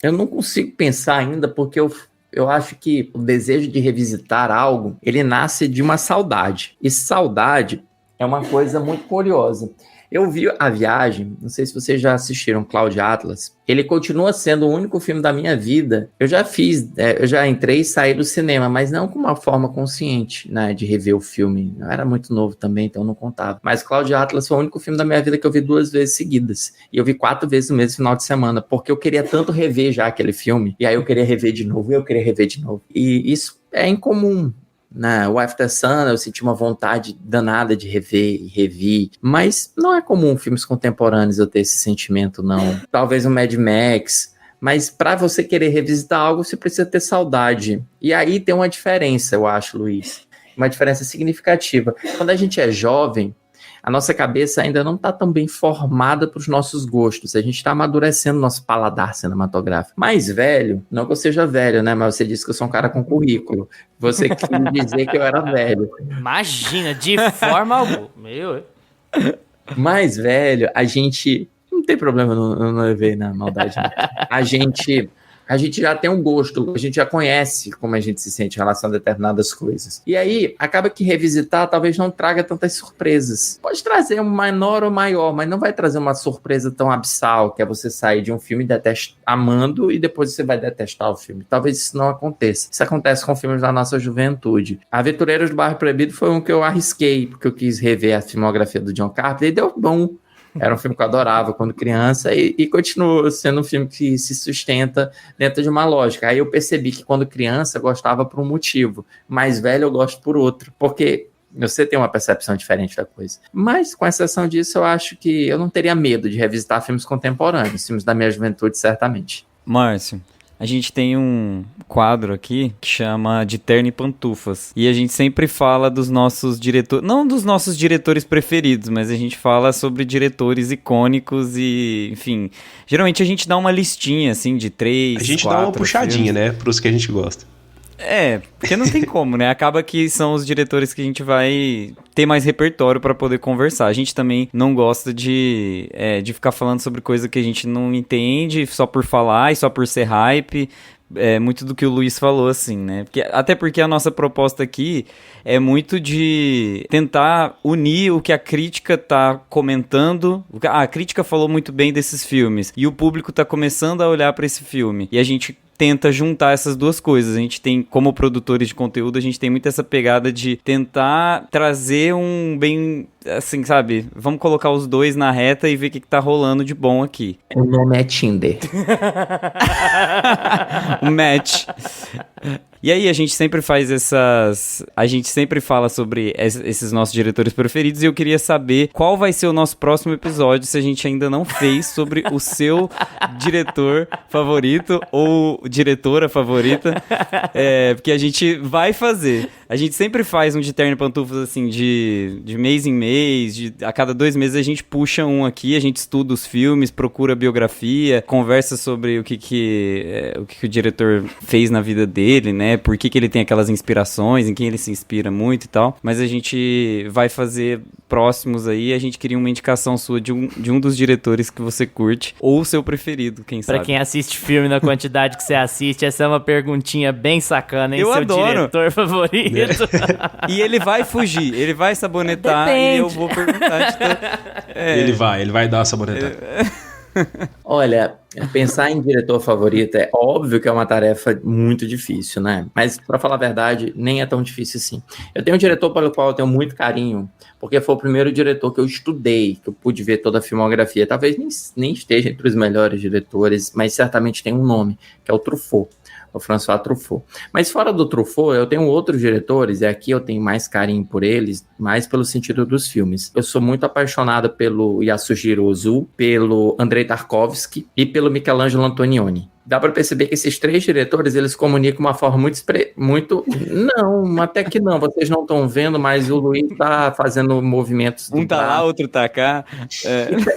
eu não consigo pensar ainda, porque eu acho que o desejo de revisitar algo, ele nasce de uma saudade. E saudade é uma coisa muito curiosa. Eu vi A Viagem, não sei se vocês já assistiram Cloud Atlas, ele continua sendo o único filme da minha vida. Eu já entrei e saí do cinema, mas não com uma forma consciente, né, de rever o filme. Eu era muito novo também, então não contava. Mas Cloud Atlas foi o único filme da minha vida que eu vi 2 vezes seguidas. E eu vi 4 vezes no mesmo final de semana, porque eu queria tanto rever já aquele filme, e aí eu queria rever de novo, E isso é incomum. O After Sun, eu senti uma vontade danada de rever e revi, mas não é comum filmes contemporâneos eu ter esse sentimento, não. Talvez um Mad Max, mas para você querer revisitar algo, você precisa ter saudade. E aí tem uma diferença, eu acho, Luiz, uma diferença significativa. Quando a gente é jovem, a nossa cabeça ainda não está tão bem formada para os nossos gostos. A gente está amadurecendo nosso paladar cinematográfico. Mais velho, não que eu seja velho, né? Mas você disse que eu sou um cara com currículo. Você quis dizer que eu era velho. Imagina, de forma alguma. Meu. Mais velho, a gente... Não tem problema, eu não levei na maldade. Não. A gente já tem um gosto, a gente já conhece como a gente se sente em relação a determinadas coisas. E aí, acaba que revisitar talvez não traga tantas surpresas. Pode trazer um menor ou maior, mas não vai trazer uma surpresa tão abissal, que é você sair de um filme amando e depois você vai detestar o filme. Talvez isso não aconteça. Isso acontece com filmes da nossa juventude. Aventureiros do Bairro Proibido foi um que eu arrisquei, porque eu quis rever a filmografia do John Carpenter e deu bom. Era um filme que eu adorava quando criança e continua sendo um filme que se sustenta dentro de uma lógica. Aí eu percebi que quando criança eu gostava por um motivo, mais velho eu gosto por outro, porque você tem uma percepção diferente da coisa. Mas, com exceção disso, eu acho que eu não teria medo de revisitar filmes contemporâneos, filmes da minha juventude, certamente. Márcio, a gente tem um quadro aqui que chama de Terno e Pantufas. E a gente sempre fala dos nossos diretores... Não dos nossos diretores preferidos, mas a gente fala sobre diretores icônicos e, enfim... Geralmente a gente dá uma listinha, assim, de 3, 4... A gente dá uma puxadinha, né? Pros que a gente gosta. Porque não tem como, né? Acaba que são os diretores que a gente vai ter mais repertório pra poder conversar. A gente também não gosta de ficar falando sobre coisa que a gente não entende só por falar e só por ser hype. É muito do que o Luiz falou, assim, né? Até porque a nossa proposta aqui é muito de tentar unir o que a crítica tá comentando. A crítica falou muito bem desses filmes e o público tá começando a olhar pra esse filme. E a gente tenta juntar essas duas coisas. A gente tem, como produtores de conteúdo, a gente tem muito essa pegada de tentar trazer um bem, assim, sabe? Vamos colocar os dois na reta e ver o que tá rolando de bom aqui. O nome é Tinder. O match. E aí a gente sempre faz a gente sempre fala sobre esses nossos diretores preferidos e eu queria saber qual vai ser o nosso próximo episódio, se a gente ainda não fez, sobre o seu diretor favorito ou diretora favorita, porque a gente vai fazer. A gente sempre faz um de terno e pantufas, assim, de mês em mês, a cada 2 meses a gente puxa um aqui, a gente estuda os filmes, procura a biografia, conversa sobre o que o diretor fez na vida dele, né? Por que ele tem aquelas inspirações, em quem ele se inspira muito e tal. Mas a gente vai fazer próximos aí, a gente queria uma indicação sua de um dos diretores que você curte, ou o seu preferido, quem sabe. Pra quem assiste filme na quantidade que você assiste, essa é uma perguntinha bem sacana, hein? Eu adoro. Diretor favorito. E ele vai fugir, ele vai sabonetar. Depende. E eu vou perguntar. Ele vai dar uma sabonetada. Olha, pensar em diretor favorito é óbvio que é uma tarefa muito difícil, né? Mas, pra falar a verdade, nem é tão difícil assim. Eu tenho um diretor pelo qual eu tenho muito carinho, porque foi o primeiro diretor que eu estudei, que eu pude ver toda a filmografia. Talvez nem esteja entre os melhores diretores, mas certamente tem um nome, que é o Truffaut. o François Truffaut. Mas fora do Truffaut, eu tenho outros diretores, e aqui eu tenho mais carinho por eles, mais pelo sentido dos filmes. Eu sou muito apaixonado pelo Yasujiro Ozu, pelo Andrei Tarkovsky e pelo Michelangelo Antonioni. Dá pra perceber que esses 3 diretores, eles comunicam de uma forma muito... Não, até que não. Vocês não estão vendo, mas o Luiz tá fazendo movimentos... Um tá lá, outro tá cá.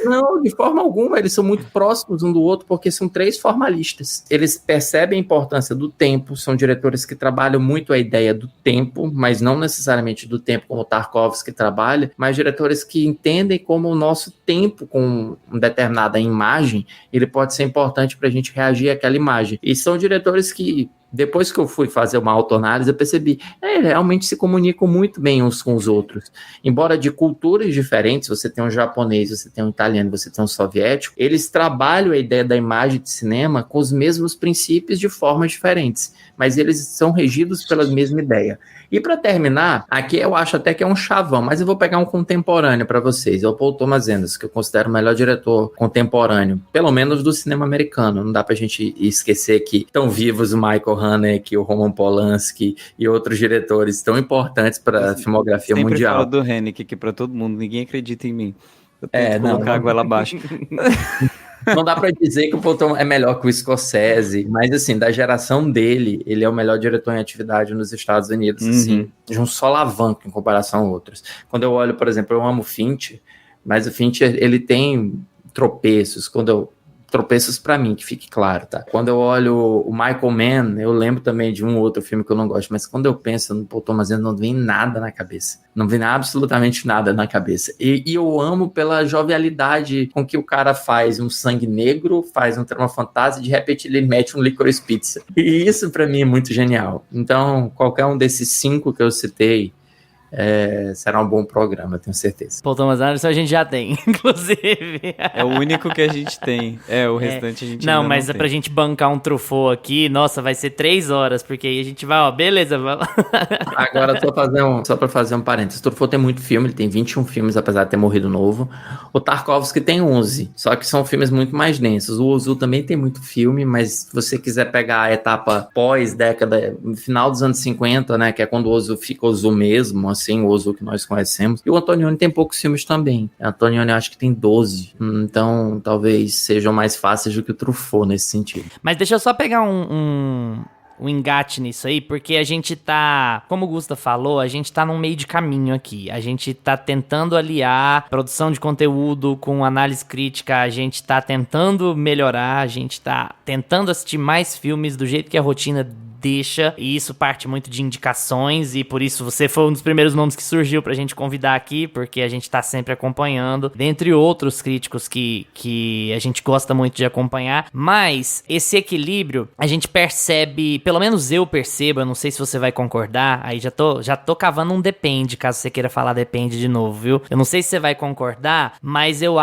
Não, de forma alguma. Eles são muito próximos um do outro, porque são 3 formalistas. Eles percebem a importância do tempo, são diretores que trabalham muito a ideia do tempo, mas não necessariamente do tempo como o Tarkovsky trabalha, mas diretores que entendem como o nosso tempo com uma determinada imagem, ele pode ser importante pra gente reagir aquela imagem. E são diretores que, depois que eu fui fazer uma autoanálise, eu percebi, realmente se comunicam muito bem uns com os outros. Embora de culturas diferentes, você tem um japonês, você tem um italiano, você tem um soviético, eles trabalham a ideia da imagem de cinema com os mesmos princípios de formas diferentes, mas eles são regidos pela mesma ideia. E para terminar, aqui eu acho até que é um chavão, mas eu vou pegar um contemporâneo para vocês. É o Paul Thomas Anderson, que eu considero o melhor diretor contemporâneo, pelo menos do cinema americano. Não dá pra gente esquecer que estão vivos o Michael Haneke, o Roman Polanski e outros diretores tão importantes para a filmografia mundial. Sempre falo do Haneke aqui para todo mundo, ninguém acredita em mim. Eu tenho que colocar a goela abaixo. Não dá pra dizer que o Paul Thomas é melhor que o Scorsese, mas assim, da geração dele, ele é o melhor diretor em atividade nos Estados Unidos, assim, de um solavanco em comparação a outros. Quando eu olho, por exemplo, eu amo o Fincher, mas o Fincher, ele tem tropeços, tropeços pra mim, que fique claro, tá? Quando eu olho o Michael Mann, eu lembro também de um outro filme que eu não gosto, mas quando eu penso no Paul Thomas Anderson, não vem nada na cabeça. Não vem absolutamente nada na cabeça. E eu amo pela jovialidade com que o cara faz um Sangue Negro, faz um Trama Fantasma, e de repente ele mete um Licorice Pizza. E isso pra mim é muito genial. Então, qualquer um desses 5 que eu citei, será um bom programa, tenho certeza. Paul Thomas Anderson a gente já tem, inclusive. É o único que a gente tem. O restante a gente não ainda mas não tem. Pra gente bancar um Truffaut aqui, nossa, vai ser 3 horas, porque aí a gente vai, beleza, vamos. Agora, só pra fazer um parênteses, o Truffaut tem muito filme, ele tem 21 filmes, apesar de ter morrido novo. O Tarkovsky tem 11, só que são filmes muito mais densos. O Ozu também tem muito filme, mas se você quiser pegar a etapa pós-década, final dos anos 50, né, que é quando o Ozu fica Ozu mesmo, assim, o Ozu que nós conhecemos. E o Antonioni tem poucos filmes também. O Antonioni eu acho que tem 12. Então, talvez sejam mais fáceis do que o Truffaut nesse sentido. Mas deixa eu só pegar um engate nisso aí, porque a gente tá, como o Gusta falou, a gente tá num meio de caminho aqui. A gente tá tentando aliar produção de conteúdo com análise crítica, a gente tá tentando melhorar, a gente tá tentando assistir mais filmes do jeito que a rotina deixa, e isso parte muito de indicações, e por isso você foi um dos primeiros nomes que surgiu pra gente convidar aqui, porque a gente tá sempre acompanhando, dentre outros críticos que a gente gosta muito de acompanhar, mas esse equilíbrio, a gente percebe, pelo menos eu percebo, eu não sei se você vai concordar, aí já tô cavando um depende, caso você queira falar depende de novo, viu? Eu não sei se você vai concordar, mas eu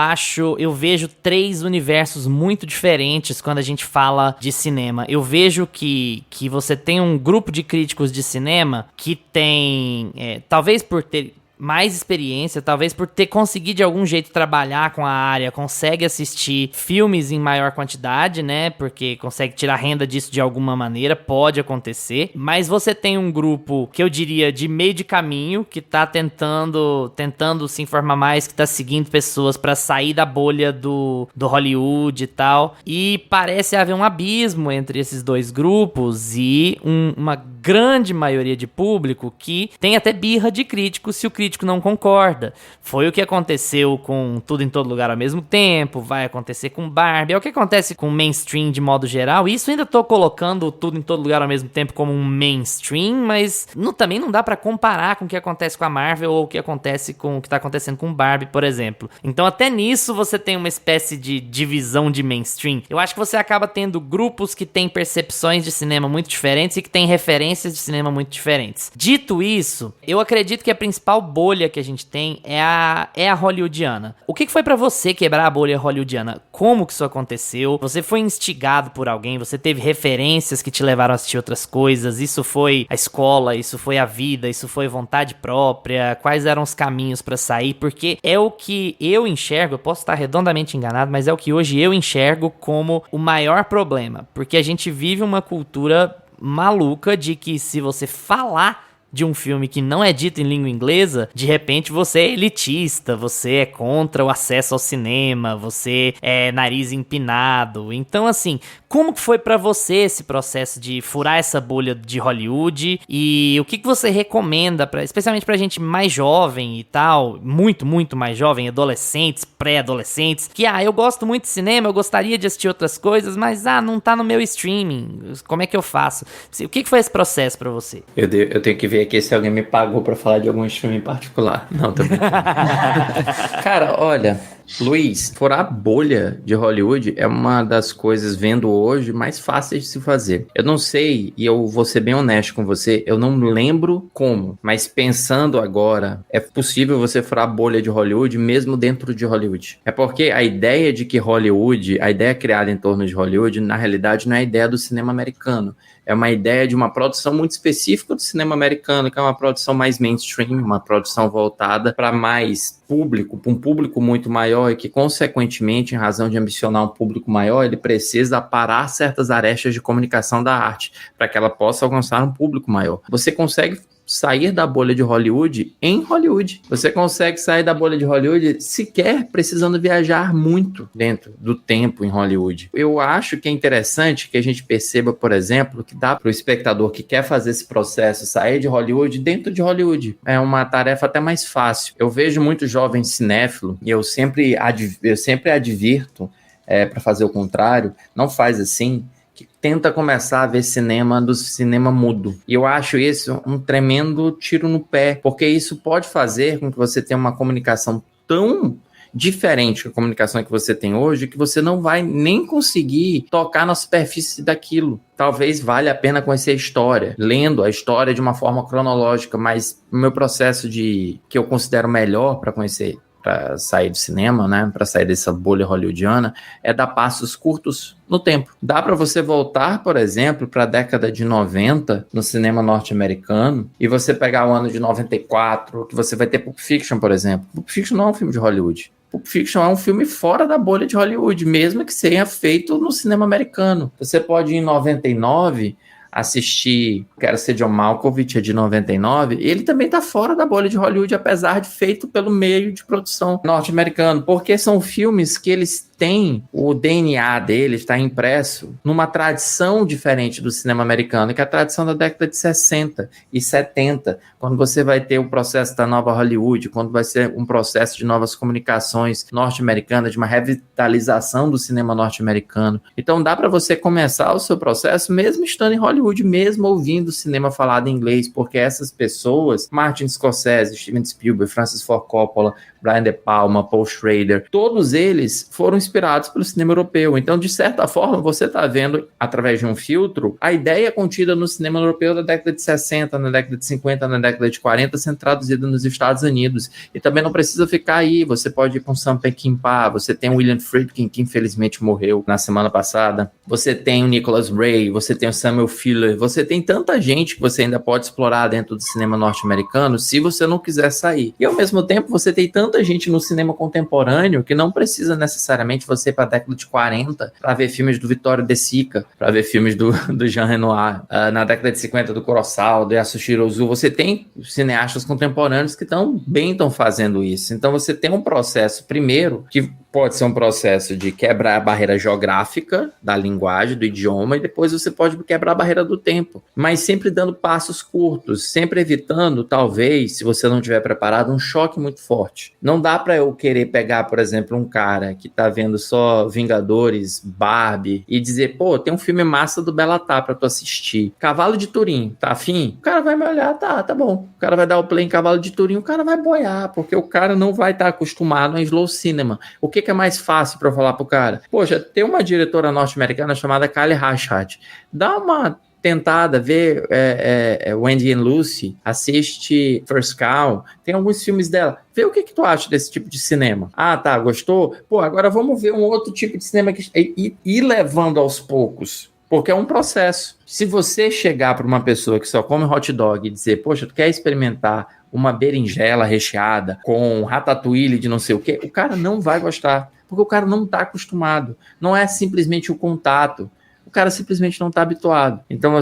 vejo 3 universos muito diferentes quando a gente fala de cinema. Eu vejo que você tem um grupo de críticos de cinema que tem, talvez por ter mais experiência, talvez por ter conseguido de algum jeito trabalhar com a área, consegue assistir filmes em maior quantidade, né, porque consegue tirar renda disso de alguma maneira, pode acontecer, mas você tem um grupo que eu diria de meio de caminho, que tá tentando se informar mais, que tá seguindo pessoas pra sair da bolha do Hollywood e tal, e parece haver um abismo entre esses 2 grupos e uma grande maioria de público que tem até birra de crítico se o crítico não concorda. Foi o que aconteceu com Tudo em Todo Lugar ao Mesmo Tempo, vai acontecer com Barbie, é o que acontece com mainstream de modo geral. Isso ainda tô colocando Tudo em Todo Lugar ao Mesmo Tempo como um mainstream, mas também não dá pra comparar com o que acontece com a Marvel ou o que acontece com o que tá acontecendo com Barbie, por exemplo. Então até nisso você tem uma espécie de divisão de mainstream. Eu acho que você acaba tendo grupos que têm percepções de cinema muito diferentes e que têm referências de cinema muito diferentes. Dito isso, eu acredito que a principal bolha que a gente tem é a hollywoodiana. O que foi pra você quebrar a bolha hollywoodiana? Como que isso aconteceu? Você foi instigado por alguém? Você teve referências que te levaram a assistir outras coisas? Isso foi a escola? Isso foi a vida? Isso foi vontade própria? Quais eram os caminhos pra sair? Porque é o que eu enxergo, eu posso estar redondamente enganado, mas é o que hoje eu enxergo como o maior problema. Porque a gente vive uma cultura maluca de que se você falar de um filme que não é dito em língua inglesa, de repente você é elitista, você é contra o acesso ao cinema, você é nariz empinado. Então, assim, como que foi pra você esse processo de furar essa bolha de Hollywood? E o que você recomenda, especialmente pra gente mais jovem e tal, muito, muito mais jovem, adolescentes, pré-adolescentes, que, eu gosto muito de cinema, eu gostaria de assistir outras coisas, mas, não tá no meu streaming, como é que eu faço? O que foi esse processo pra você? Eu tenho que ver aqui se alguém me pagou pra falar de algum filme em particular. Não, também. Cara, olha, Luiz, furar a bolha de Hollywood é uma das coisas, vendo hoje, mais fáceis de se fazer. Eu não sei, e eu vou ser bem honesto com você, eu não lembro como, mas pensando agora, é possível você furar a bolha de Hollywood mesmo dentro de Hollywood. É porque a ideia de que Hollywood, a ideia criada em torno de Hollywood, na realidade não é a ideia do cinema americano. É uma ideia de uma produção muito específica do cinema americano, que é uma produção mais mainstream, uma produção voltada para mais público, para um público muito maior e que, consequentemente, em razão de ambicionar um público maior, ele precisa aparar certas arestas de comunicação da arte para que ela possa alcançar um público maior. Você consegue sair da bolha de Hollywood em Hollywood. Você consegue sair da bolha de Hollywood sequer precisando viajar muito dentro do tempo em Hollywood. Eu acho que é interessante que a gente perceba, por exemplo, que dá para o espectador que quer fazer esse processo sair de Hollywood dentro de Hollywood. É uma tarefa até mais fácil. Eu vejo muito jovem cinéfilo e eu sempre advirto para fazer o contrário, não faz assim, que tenta começar a ver cinema mudo. E eu acho isso um tremendo tiro no pé, porque isso pode fazer com que você tenha uma comunicação tão diferente da comunicação que você tem hoje, que você não vai nem conseguir tocar na superfície daquilo. Talvez valha a pena conhecer a história, lendo a história de uma forma cronológica, mas o meu processo que eu considero melhor para conhecer, para sair do cinema, né, para sair dessa bolha hollywoodiana, é dar passos curtos no tempo. Dá para você voltar, por exemplo, para a década de 90 no cinema norte-americano e você pegar o ano de 94, que você vai ter Pulp Fiction, por exemplo. Pulp Fiction não é um filme de Hollywood. Pulp Fiction é um filme fora da bolha de Hollywood, mesmo que seja feito no cinema americano. Você pode ir em 99 assistir Quero Ser John Malkovich, é de 99, ele também tá fora da bolha de Hollywood, apesar de feito pelo meio de produção norte-americano, porque são filmes que eles têm, o DNA deles está impresso numa tradição diferente do cinema americano, que é a tradição da década de 60 e 70, quando você vai ter o processo da nova Hollywood, quando vai ser um processo de novas comunicações norte-americanas, de uma revitalização do cinema norte-americano. Então dá para você começar o seu processo mesmo estando em Hollywood, mesmo ouvindo cinema falado em inglês, porque essas pessoas, Martin Scorsese, Steven Spielberg, Francis Ford Coppola, Brian De Palma, Paul Schrader, todos eles foram inspirados pelo cinema europeu. Então, de certa forma, você está vendo, através de um filtro, a ideia contida no cinema europeu da década de 60, na década de 50, na década de 40, sendo traduzida nos Estados Unidos. E também não precisa ficar aí, você pode ir com Sam Peckinpah, você tem o William Friedkin, que infelizmente morreu na semana passada, você tem o Nicholas Ray, você tem o Samuel Fuller, você tem tanta gente que você ainda pode explorar dentro do cinema norte-americano se você não quiser sair. E ao mesmo tempo você tem tanta gente no cinema contemporâneo que não precisa necessariamente você ir para a década de 40 para ver filmes do Vittorio De Sica, para ver filmes do Jean Renoir, na década de 50 do Kurosawa, do Yasuhiro Ozu. Você tem cineastas contemporâneos que estão fazendo isso. Então você tem um processo, primeiro, que pode ser um processo de quebrar a barreira geográfica da linguagem, do idioma, e depois você pode quebrar a barreira do tempo, mas sempre dando passos curtos, sempre evitando, talvez, se você não estiver preparado, um choque muito forte. Não dá para eu querer pegar, por exemplo, um cara que tá vendo só Vingadores, Barbie, e dizer, pô, tem um filme massa do Bellatar pra tu assistir. Cavalo de Turim, tá afim? O cara vai me olhar, tá bom. O cara vai dar o play em Cavalo de Turim, o cara vai boiar, porque o cara não vai estar acostumado a slow cinema. O que é mais fácil para eu falar pro cara? Poxa, tem uma diretora norte-americana chamada Kylie Reichardt. Dá uma tentada, ver Wendy and Lucy, assiste First Cow, tem alguns filmes dela. Vê o que tu acha desse tipo de cinema. Ah, tá, gostou? Pô, agora vamos ver um outro tipo de cinema e ir levando aos poucos. Porque é um processo. Se você chegar para uma pessoa que só come hot dog e dizer, poxa, tu quer experimentar uma berinjela recheada com ratatouille de não sei o quê, o cara não vai gostar, porque o cara não está acostumado. Não é simplesmente o contato. O cara simplesmente não está habituado. Então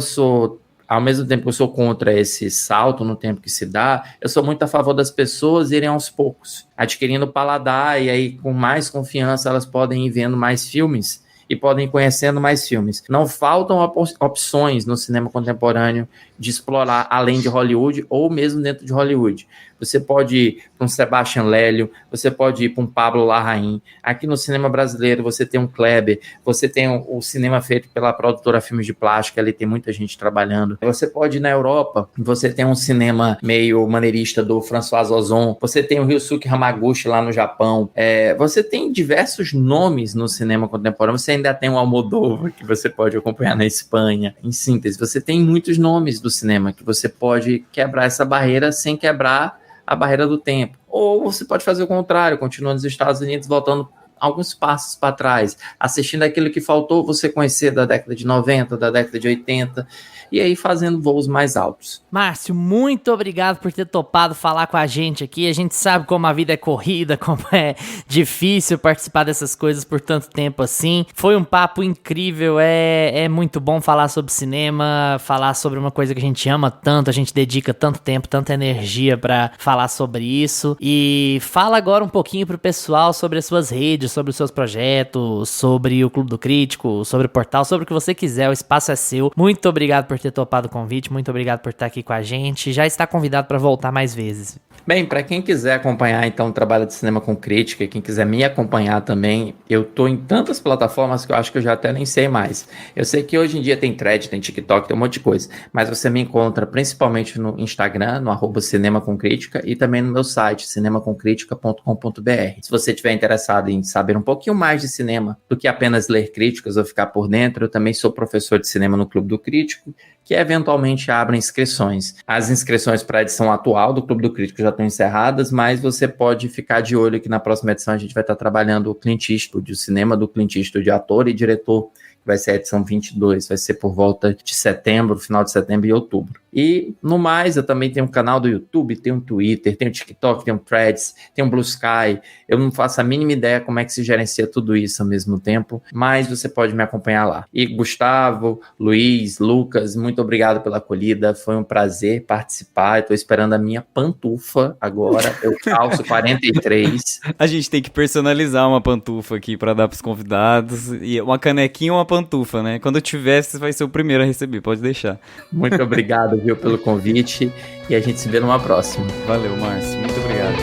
ao mesmo tempo que eu sou contra esse salto no tempo que se dá, eu sou muito a favor das pessoas irem aos poucos, adquirindo paladar, e aí com mais confiança elas podem ir vendo mais filmes e podem ir conhecendo mais filmes. Não faltam opções no cinema contemporâneo de explorar além de Hollywood ou mesmo dentro de Hollywood. Você pode ir para um Sebastian Lélio, você pode ir para um Pablo Larraín. Aqui no cinema brasileiro você tem um Kleber, você tem o cinema feito pela produtora Filmes de Plástico, ali tem muita gente trabalhando. Você pode ir na Europa, você tem um cinema meio maneirista do François Ozon, você tem o Ryusuke Hamaguchi lá no Japão, você tem diversos nomes no cinema contemporâneo, você ainda tem o Almodóvar, que você pode acompanhar na Espanha. Em síntese, você tem muitos nomes do cinema que você pode quebrar essa barreira sem quebrar a barreira do tempo. Ou você pode fazer o contrário, continuando nos Estados Unidos, voltando alguns passos para trás, assistindo aquilo que faltou você conhecer da década de 90, da década de 80, e aí fazendo voos mais altos. Márcio, muito obrigado por ter topado falar com a gente aqui. A gente sabe como a vida é corrida, como é difícil participar dessas coisas por tanto tempo assim. Foi um papo incrível, é muito bom falar sobre cinema, falar sobre uma coisa que a gente ama tanto, a gente dedica tanto tempo, tanta energia pra falar sobre isso. E fala agora um pouquinho pro pessoal sobre as suas redes, sobre os seus projetos, sobre o Clube do Crítico, sobre o portal, sobre o que você quiser, o espaço é seu. Muito obrigado por ter topado o convite, muito obrigado por estar aqui com a gente. Já está convidado para voltar mais vezes. Bem, para quem quiser acompanhar então o trabalho de Cinema com Crítica, quem quiser me acompanhar também, eu tô em tantas plataformas que eu acho que eu já até nem sei mais. Eu sei que hoje em dia tem Thread, tem TikTok, tem um monte de coisa, mas você me encontra principalmente no Instagram, no @Cinema com Crítica, e também no meu site, cinemacomcritica.com.br. Se você estiver interessado em saber um pouquinho mais de cinema do que apenas ler críticas ou ficar por dentro, eu também sou professor de cinema no Clube do Crítico, que eventualmente abre inscrições. As inscrições para a edição atual do Clube do Crítico já estão encerradas, mas você pode ficar de olho que na próxima edição a gente vai estar trabalhando o Clint Eastwood, o cinema do Clint Eastwood, ator e diretor, que vai ser a edição 22, vai ser por volta de setembro, final de setembro e outubro. E, no mais, eu também tenho um canal do YouTube, tenho um Twitter, tenho um TikTok, tenho um Threads, tenho um Blue Sky. Eu não faço a mínima ideia como é que se gerencia tudo isso ao mesmo tempo, mas você pode me acompanhar lá. E Gustavo, Luiz, Lucas, muito obrigado pela acolhida, foi um prazer participar. Eu tô esperando a minha pantufa agora, eu calço 43. A gente tem que personalizar uma pantufa aqui pra dar pros convidados, e uma canequinha ou uma pantufa, né? Quando eu tiver, você vai ser o primeiro a receber, pode deixar. Muito obrigado, viu, pelo convite, e a gente se vê numa próxima. Valeu, Márcio, muito obrigado.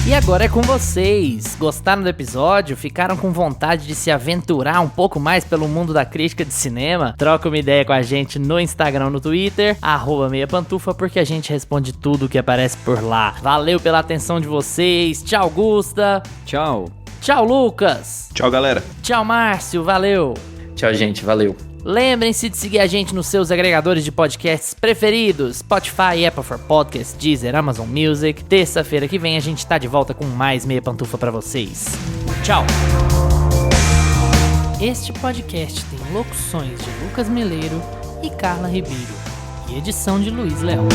E agora é com vocês. Gostaram do episódio? Ficaram com vontade de se aventurar um pouco mais pelo mundo da crítica de cinema? Troca uma ideia com a gente no Instagram, no Twitter, @meiapantufa, porque a gente responde tudo que aparece por lá. Valeu pela atenção de vocês. Tchau, Gusta. Tchau. Tchau, Lucas. Tchau, galera. Tchau, Márcio. Valeu. Tchau, gente. Valeu. Lembrem-se de seguir a gente nos seus agregadores de podcasts preferidos: Spotify, Apple for Podcasts, Deezer, Amazon Music. Terça-feira que vem a gente tá de volta com mais Meia Pantufa pra vocês. Tchau! Este podcast tem locuções de Lucas Meleiro e Carla Ribeiro e edição de Luiz Leão.